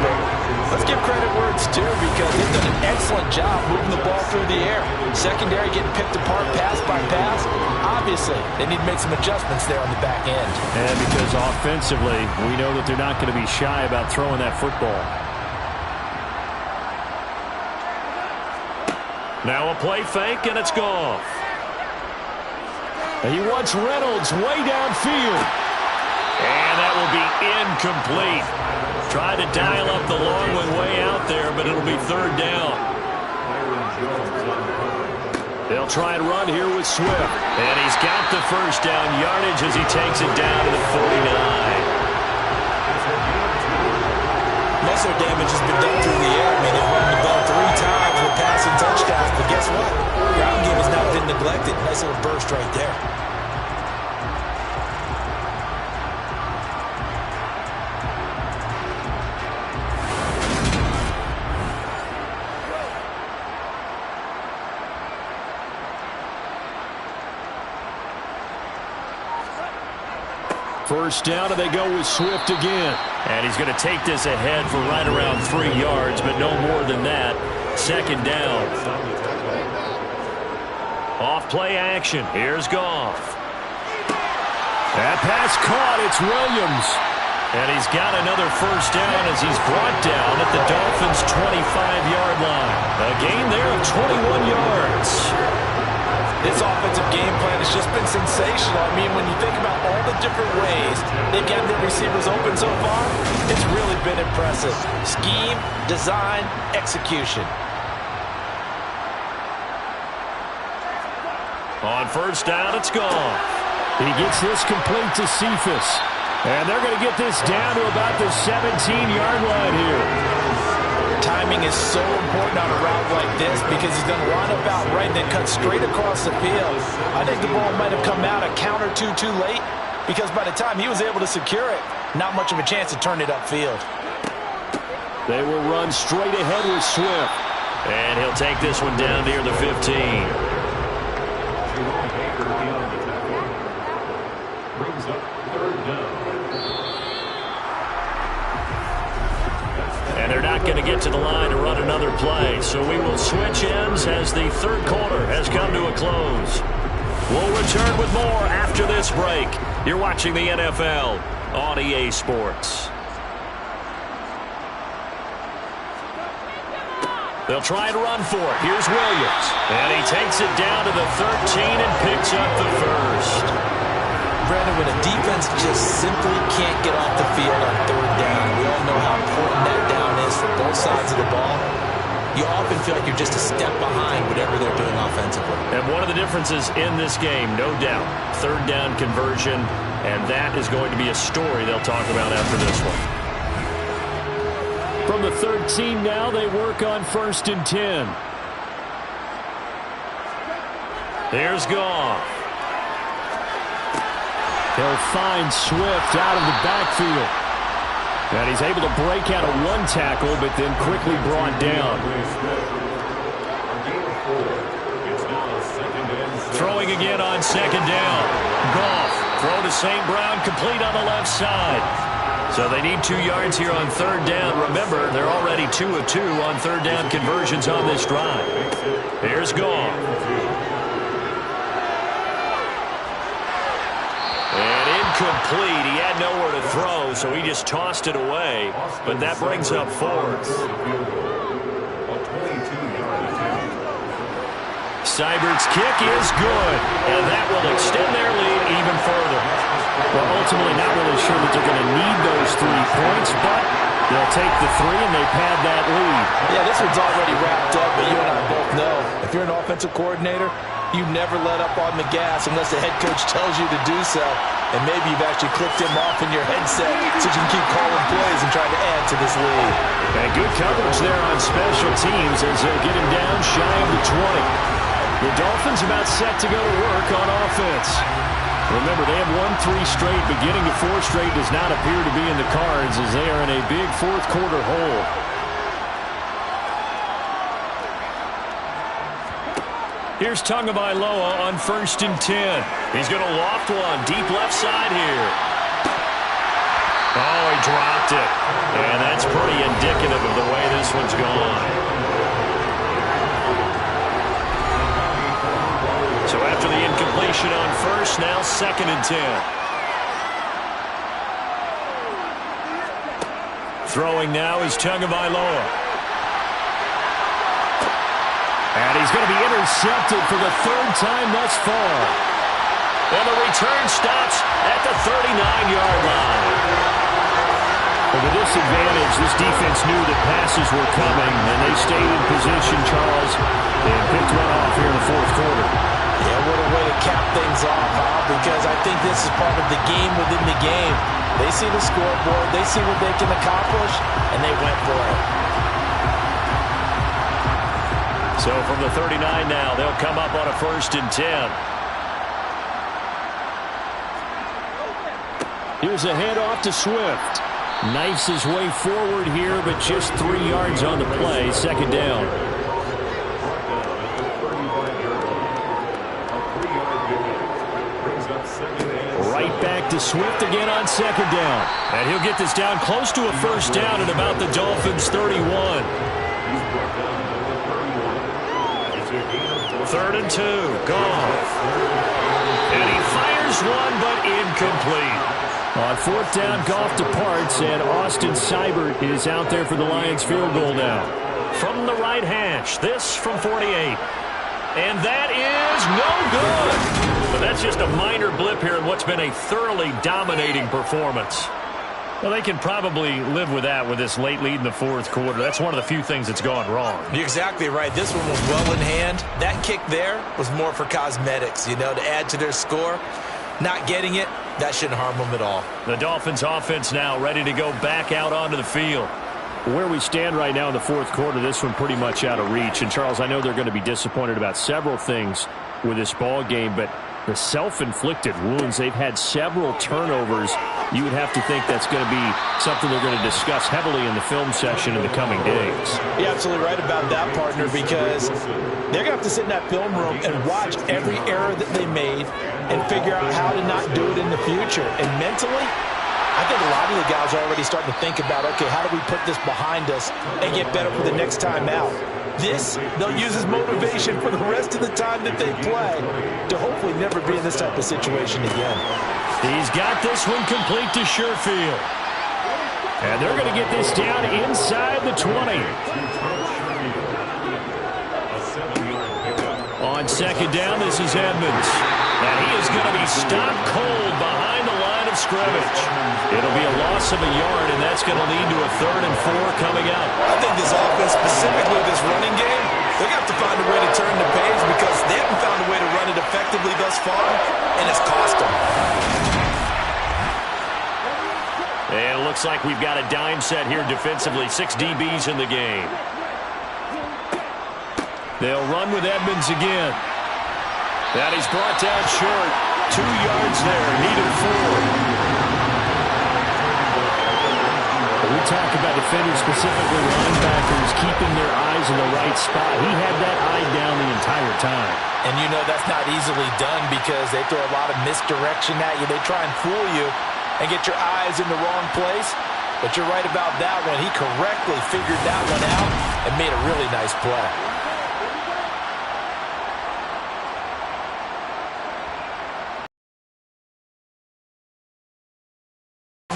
Let's give credit where it's due because they've done an excellent job moving the ball through the air. Secondary getting picked apart pass by pass. Obviously, they need to make some adjustments there on the back end. And because offensively, we know that they're not going to be shy about throwing that football. Now a play fake, and it's gone. He wants Reynolds way downfield. And that will be incomplete. Tried to dial up the long one way out there, but it'll be third down. They'll try and run here with Swift. And he's got the first down yardage as he takes it down to the 49. Muscle damage has been done through the air. I mean, they've run the ball 3 times with passing touchdowns. But guess what? Ground game has not been neglected. Nice little burst right there. First down, and they go with Swift again. And he's going to take this ahead for right around 3 yards, but no more than that. Second down. Off play action. Here's Goff. That pass caught. It's Williams. And he's got another first down as he's brought down at the Dolphins' 25-yard line. A gain there of 21 yards. This offensive game plan has just been sensational. I mean, when you think about all the different ways they've gotten their receivers open so far, it's really been impressive. Scheme, design, execution. On first down, it's gone. He gets this complete to Cephas. And they're going to get this down to about the 17-yard line here. Timing is so important on a route like this because he's going to line up out right and then cut straight across the field. I think the ball might have come out a count or two too late because by the time he was able to secure it, not much of a chance to turn it upfield. They will run straight ahead with Swift. And he'll take this one down near the 15. Brings up third down. And they're not going to get to the line to run another play. So we will switch ends as the third quarter has come to a close. We'll return with more after this break. You're watching the NFL on EA Sports. They'll try and run for it. Here's Williams. And he takes it down to the 13 and picks up the first. Brandon, when a defense just simply can't get off the field on third down, we all know how important that down is for both sides of the ball. You often feel like you're just a step behind whatever they're doing offensively. And one of the differences in this game, no doubt, third down conversion, and that is going to be a story they'll talk about after this one. From the 13 now, they work on 1st and 10. Here's Goff. He'll find Swift out of the backfield. And he's able to break out of one tackle, but then quickly brought down. Throwing again on second down. Goff, throw to St. Brown, complete on the left side. So they need 2 yards here on third down. Remember, they're already 2 of 2 on third down conversions on this drive. Here's Goff. Complete. He had nowhere to throw, so he just tossed it away. But that brings up 4th. Seibert's kick is good, and that will extend their lead even further. Well, ultimately not really sure that they're going to need those 3 points, but they'll take the 3 and they pad that lead. Yeah, this one's already wrapped up, but you and I both know if you're an offensive coordinator, you never let up on the gas unless the head coach tells you to do so. And maybe you've actually clicked him off in your headset so you can keep calling plays and trying to add to this lead. And good coverage there on special teams as they'll get him down shy of the 20. The Dolphins about set to go to work on offense. Remember, they have won 3 straight. Beginning of 4 straight does not appear to be in the cards as they are in a big fourth quarter hole. Here's Tagovailoa on 1st and 10. He's going to loft one deep left side here. And he's going to get this Oh, he dropped it. And that's pretty indicative of the way this one's gone. So after the incompletion on first, now 2nd and 10. Throwing now is Tagovailoa. And he's going to be intercepted for the 3rd time thus far. And the return stops at the 39-yard line. With a disadvantage, this defense knew that passes were coming, and they stayed in position, Charles, and picked one off here in the 4th quarter. Yeah, what a way to cap things off, huh? Because I think this is part of the game within the game. They see the scoreboard, they see what they can accomplish, and they went for it. So from the 39 now, they'll come up on a 1st and 10. Here's a handoff to Swift. Knifes his way forward here, but just 3 yards on the play. 2nd down. Right back to Swift again on 2nd down. And he'll get this down close to a 1st down at about the Dolphins' 31. 3rd and 2. Goff. And he fires one, but incomplete. On 4th down, Goff departs, and Austin Seibert is out there for the Lions field goal now. From the right hash, this from 48. And that is no good. But that's just a minor blip here in what's been a thoroughly dominating performance. Well, they can probably live with that with this late lead in the 4th quarter. That's one of the few things that's gone wrong. You're exactly right. This one was well in hand. That kick there was more for cosmetics, you know, to add to their score. Not getting it, that shouldn't harm them at all. The Dolphins offense now ready to go back out onto the field. Where we stand right now in the 4th quarter, this one pretty much out of reach. And, Charles, I know they're going to be disappointed about several things with this ball game, but the self-inflicted wounds, they've had several turnovers. You would have to think that's going to be something they're going to discuss heavily in the film session in the coming days. You're absolutely right about that, partner, because they're going to have to sit in that film room and watch every error that they made and figure out how to not do it in the future. And mentally, I think a lot of the guys are already starting to think about, okay, how do we put this behind us and get better for the next time out? This, they'll use as motivation for the rest of the time that they play to hopefully never be in this type of situation again. He's got this one complete to Sherfield. And they're going to get this down inside the 20. On 2nd down, this is Edmonds. And he is going to be stopped cold behind the line of scrimmage. It'll be a loss of a yard, and that's going to lead to a 3rd and 4 coming up. I think this offense, specifically this running game, they're going to have to find a way to turn the page because they haven't found a way to run it effectively thus far, and it's cost them. And it looks like we've got a dime set here defensively. 6 DBs in the game. They'll run with Edmonds again. And he's brought down short. 2 yards there. Needed 4. We talk about defenders, specifically linebackers, keeping their eyes in the right spot. He had that eye down the entire time. And you know that's not easily done because they throw a lot of misdirection at you. They try and fool you and get your eyes in the wrong place. But you're right about that one. He correctly figured that one out and made a really nice play.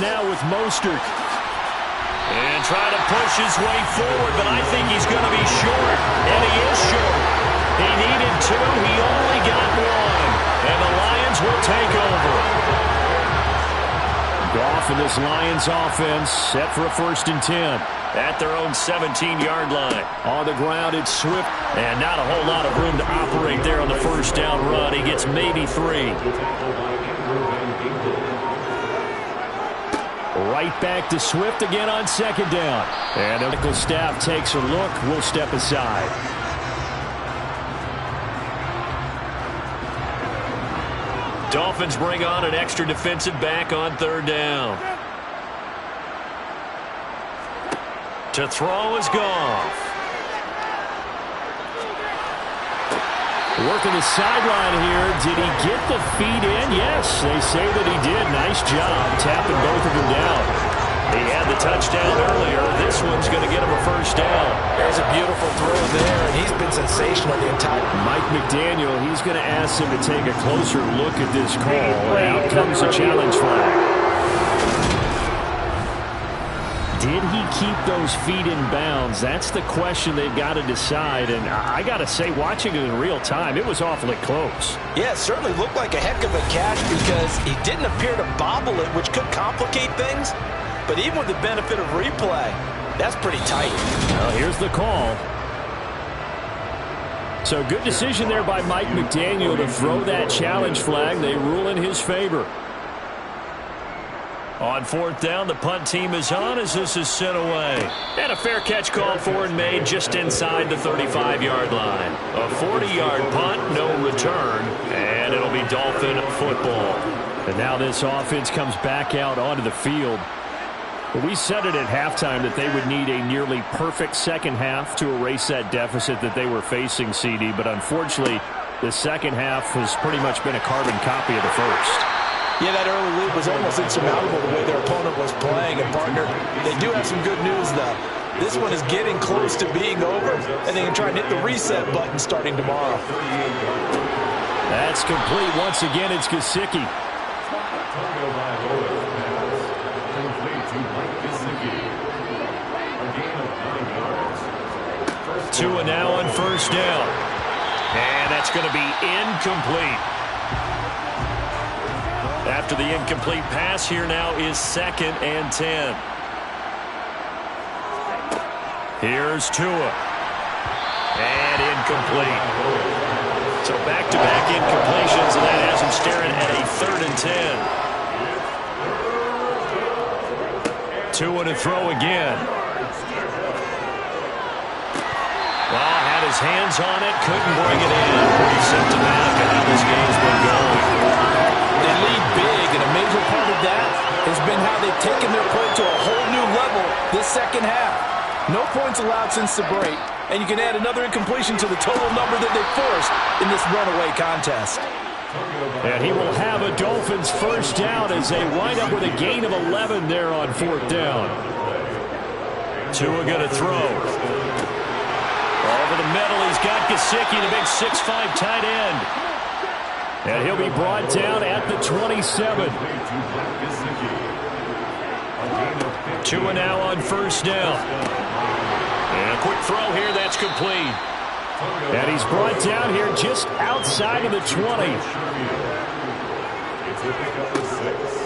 Now with Mostert. And try to push his way forward, but I think he's going to be short. And he is short. He needed 2. He only got 1. And the Lions will take over. Goff and this Lions offense set for a 1st and 10. At their own 17-yard line. On the ground, it's Swift. And not a whole lot of room to operate there on the 1st down run. He gets maybe 3. Right back to Swift again on 2nd down. And the medical staff takes a look. We'll step aside. Dolphins bring on an extra defensive back on 3rd down. To throw is Goff. Working the sideline here. Did he get the feet in? Yes, they say that he did. Nice job tapping both of them down. He had the touchdown earlier. This one's going to get him a first down. There's a beautiful throw there, and he's been sensational the entire time. Mike McDaniel, he's going to ask him to take a closer look at this call. And out comes a challenge flag. Did he keep those feet in bounds? That's the question they've got to decide. And I got to say, watching it in real time, it was awfully close. Yeah, it certainly looked like a heck of a catch because he didn't appear to bobble it, which could complicate things. But even with the benefit of replay, that's pretty tight. Well, here's the call. So good decision there by Mike McDaniel to throw that challenge flag. They rule in his favor. On fourth down, the punt team is on as this is sent away. And a fair catch called for and made just inside the 35-yard line. A 40-yard punt, no return, and it'll be Dolphin football. And now this offense comes back out onto the field. We said it at halftime that they would need a nearly perfect second half to erase that deficit that they were facing, CD. But unfortunately, the second half has pretty much been a carbon copy of the first. Yeah, that early lead was almost insurmountable the way their opponent was playing. And, partner, they do have some good news, though. This one is getting close to being over, and they can try and hit the reset button starting tomorrow. That's complete. Once again, it's Gesicki. Tua now on first down. And that's going to be incomplete. After the incomplete pass, here now is 2nd and 10. Here's Tua. And incomplete. So back-to-back incompletions, and that has him staring at a 3rd and 10. Tua to throw again. Well, had his hands on it, couldn't bring it in. Pretty symptomatic of how this game's been going. They lead big, and a major part of that has been how they've taken their play to a whole new level this second half. No points allowed since the break, and you can add another incompletion to the total number that they forced in this runaway contest. And he will have a Dolphins first down as they wind up with a gain of 11 there on 4th down. Tua going to throw. Over the middle, he's got Gesicki, the big 6'5" tight end. And he'll be brought down at the 27. Tua now on first down. And a quick throw here, that's complete. And he's brought down here just outside of the 20.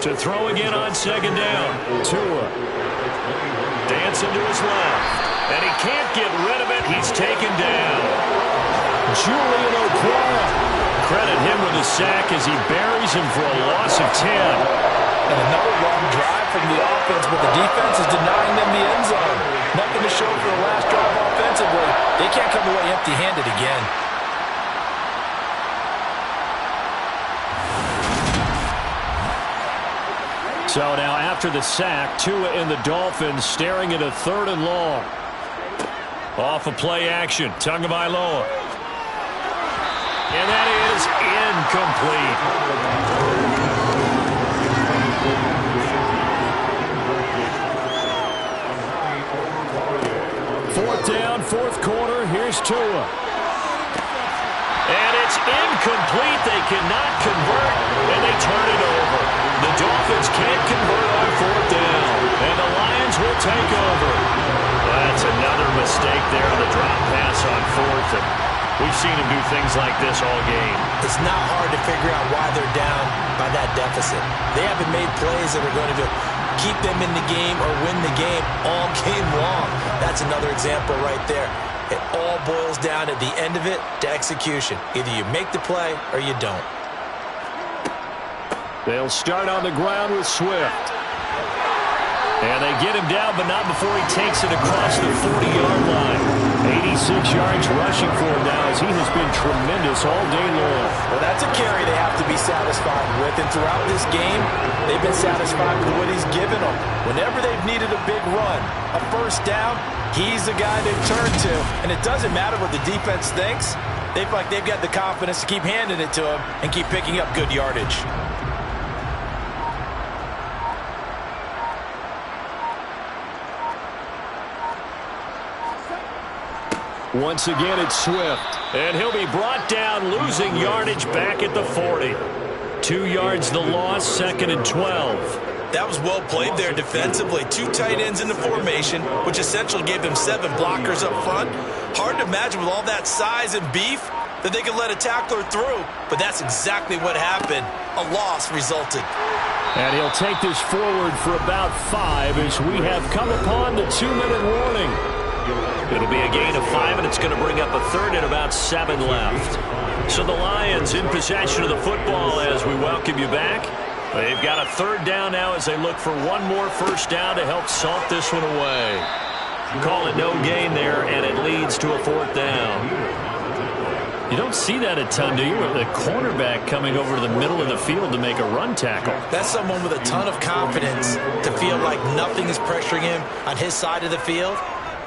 To throw again on 2nd down. Tua. Dancing to his left. And he can't get rid of it. He's taken down. Julian Okwara. Credit him with a sack as he buries him for a loss of 10. And another long drive from the offense, but the defense is denying them the end zone. Nothing to show for the last drive offensively. They can't come away empty-handed again. So now after the sack, Tua and the Dolphins staring at a 3rd and long. Off of play action, Tagovailoa. And that is incomplete. 4th down, 4th quarter. Here's Tua. And it's incomplete. They cannot convert, and they turn it over. The Dolphins can't convert on 4th down, and the Lions will take over. That's another mistake there on the drop pass on 4th. And we've seen him do things like this all game. It's not hard to figure out why they're down by that deficit. They haven't made plays that are going to keep them in the game or win the game all game long. That's another example right there. It all boils down at the end of it to execution. Either you make the play or you don't. They'll start on the ground with Swift. And they get him down, but not before he takes it across the 40-yard line. 86 yards rushing for him now as he has been tremendous all day long. Well, that's a carry they have to be satisfied with. And throughout this game, they've been satisfied with what he's given them. Whenever they've needed a big run, a first down, he's the guy they've turned to. And it doesn't matter what the defense thinks. They feel like they've got the confidence to keep handing it to him and keep picking up good yardage. Once again, it's Swift. And he'll be brought down, losing yardage back at the 40. 2 yards the loss, 2nd and 12. That was well played there defensively. 2 tight ends in the formation, which essentially gave them 7 blockers up front. Hard to imagine with all that size and beef that they could let a tackler through. But that's exactly what happened. A loss resulted. And he'll take this forward for about 5 as we have come upon the 2-minute warning. It'll be a gain of 5, and it's going to bring up a 3rd and about 7 left. So the Lions in possession of the football as we welcome you back. They've got a 3rd down now as they look for one more first down to help salt this one away. Call it no gain there, and it leads to a 4th down. You don't see that a ton, do you? The cornerback coming over to the middle of the field to make a run tackle. That's someone with a ton of confidence to feel like nothing is pressuring him on his side of the field.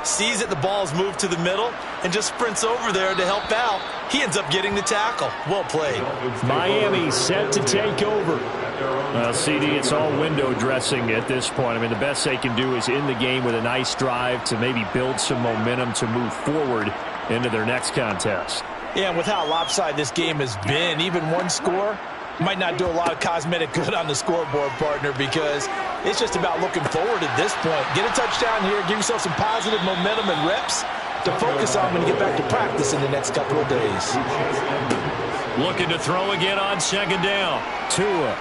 Sees that the ball's moved to the middle and just sprints over there to help out. He ends up getting the tackle. Well played. Miami set to take over. CD, it's all window dressing at this point. I mean, the best they can do is in the game with a nice drive to maybe build some momentum to move forward into their next contest. Yeah, and with how lopsided this game has been, even one score might not do a lot of cosmetic good on the scoreboard, partner, because it's just about looking forward at this point. Get a touchdown here, give yourself some positive momentum and reps to focus on when you get back to practice in the next couple of days. Looking to throw again on 2nd down. Tua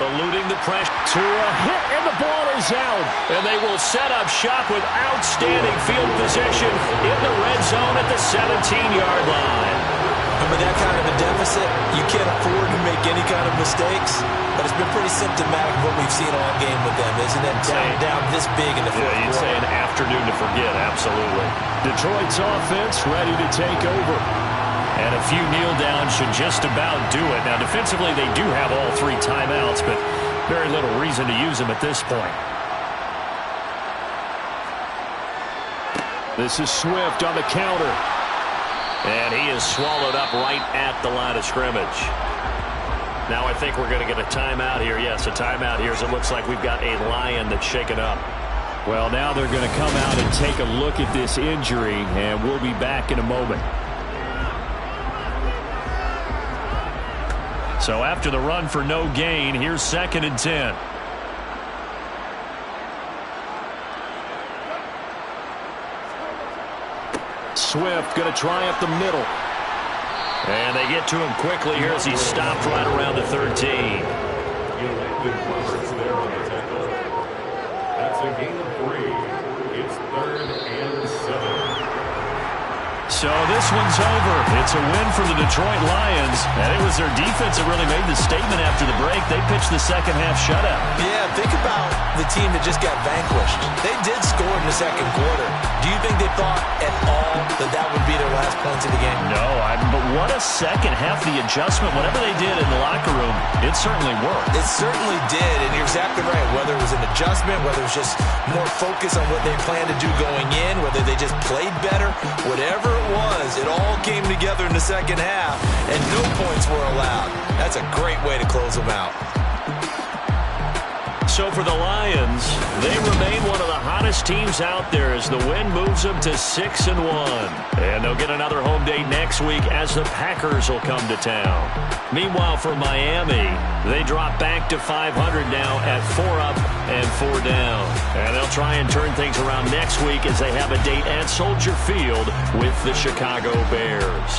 eluding the pressure. Tua hit, and the ball is out. And they will set up shop with outstanding field position in the red zone at the 17-yard line. And with that kind of a deficit, you can't afford to make any kind of mistakes. But it's been pretty symptomatic of what we've seen all game with them, isn't it? Down this big in the fourth quarter. You'd say an afternoon to forget, absolutely. Detroit's offense ready to take over. And a few kneel downs should just about do it. Now, defensively, they do have all 3 timeouts, but very little reason to use them at this point. This is Swift on the counter. And he is swallowed up right at the line of scrimmage. Now I think we're going to get a timeout here. Yes, a timeout here as it looks like we've got a Lion that's shaken up. Well, now they're going to come out and take a look at this injury, and we'll be back in a moment. So after the run for no gain, here's 2nd and 10. Swift going to try up the middle. And they get to him quickly here as he's stopped right around the 13. That's a gain of 3. It's 3rd and 7. So this one's over. It's a win for the Detroit Lions. And it was their defense that really made the statement after the break. They pitched the second half shutout. Yeah, think about the team that just got vanquished. They did score in the second quarter. Do you think they thought at all that that would be their last points of the game? No, but what a second half. The adjustment, whatever they did in the locker room, it certainly worked. It certainly did, and you're exactly right. Whether it was an adjustment, whether it was just more focus on what they planned to do going in, whether they just played better, whatever it was, it all came together in the second half, and no points were allowed. That's a great way to close them out. So for the Lions, they remain one of the hottest teams out there as the win moves them to 6-1. And they'll get another home date next week as the Packers will come to town. Meanwhile, for Miami, they drop back to 500 now at 4 up and 4 down. And they'll try and turn things around next week as they have a date at Soldier Field with the Chicago Bears.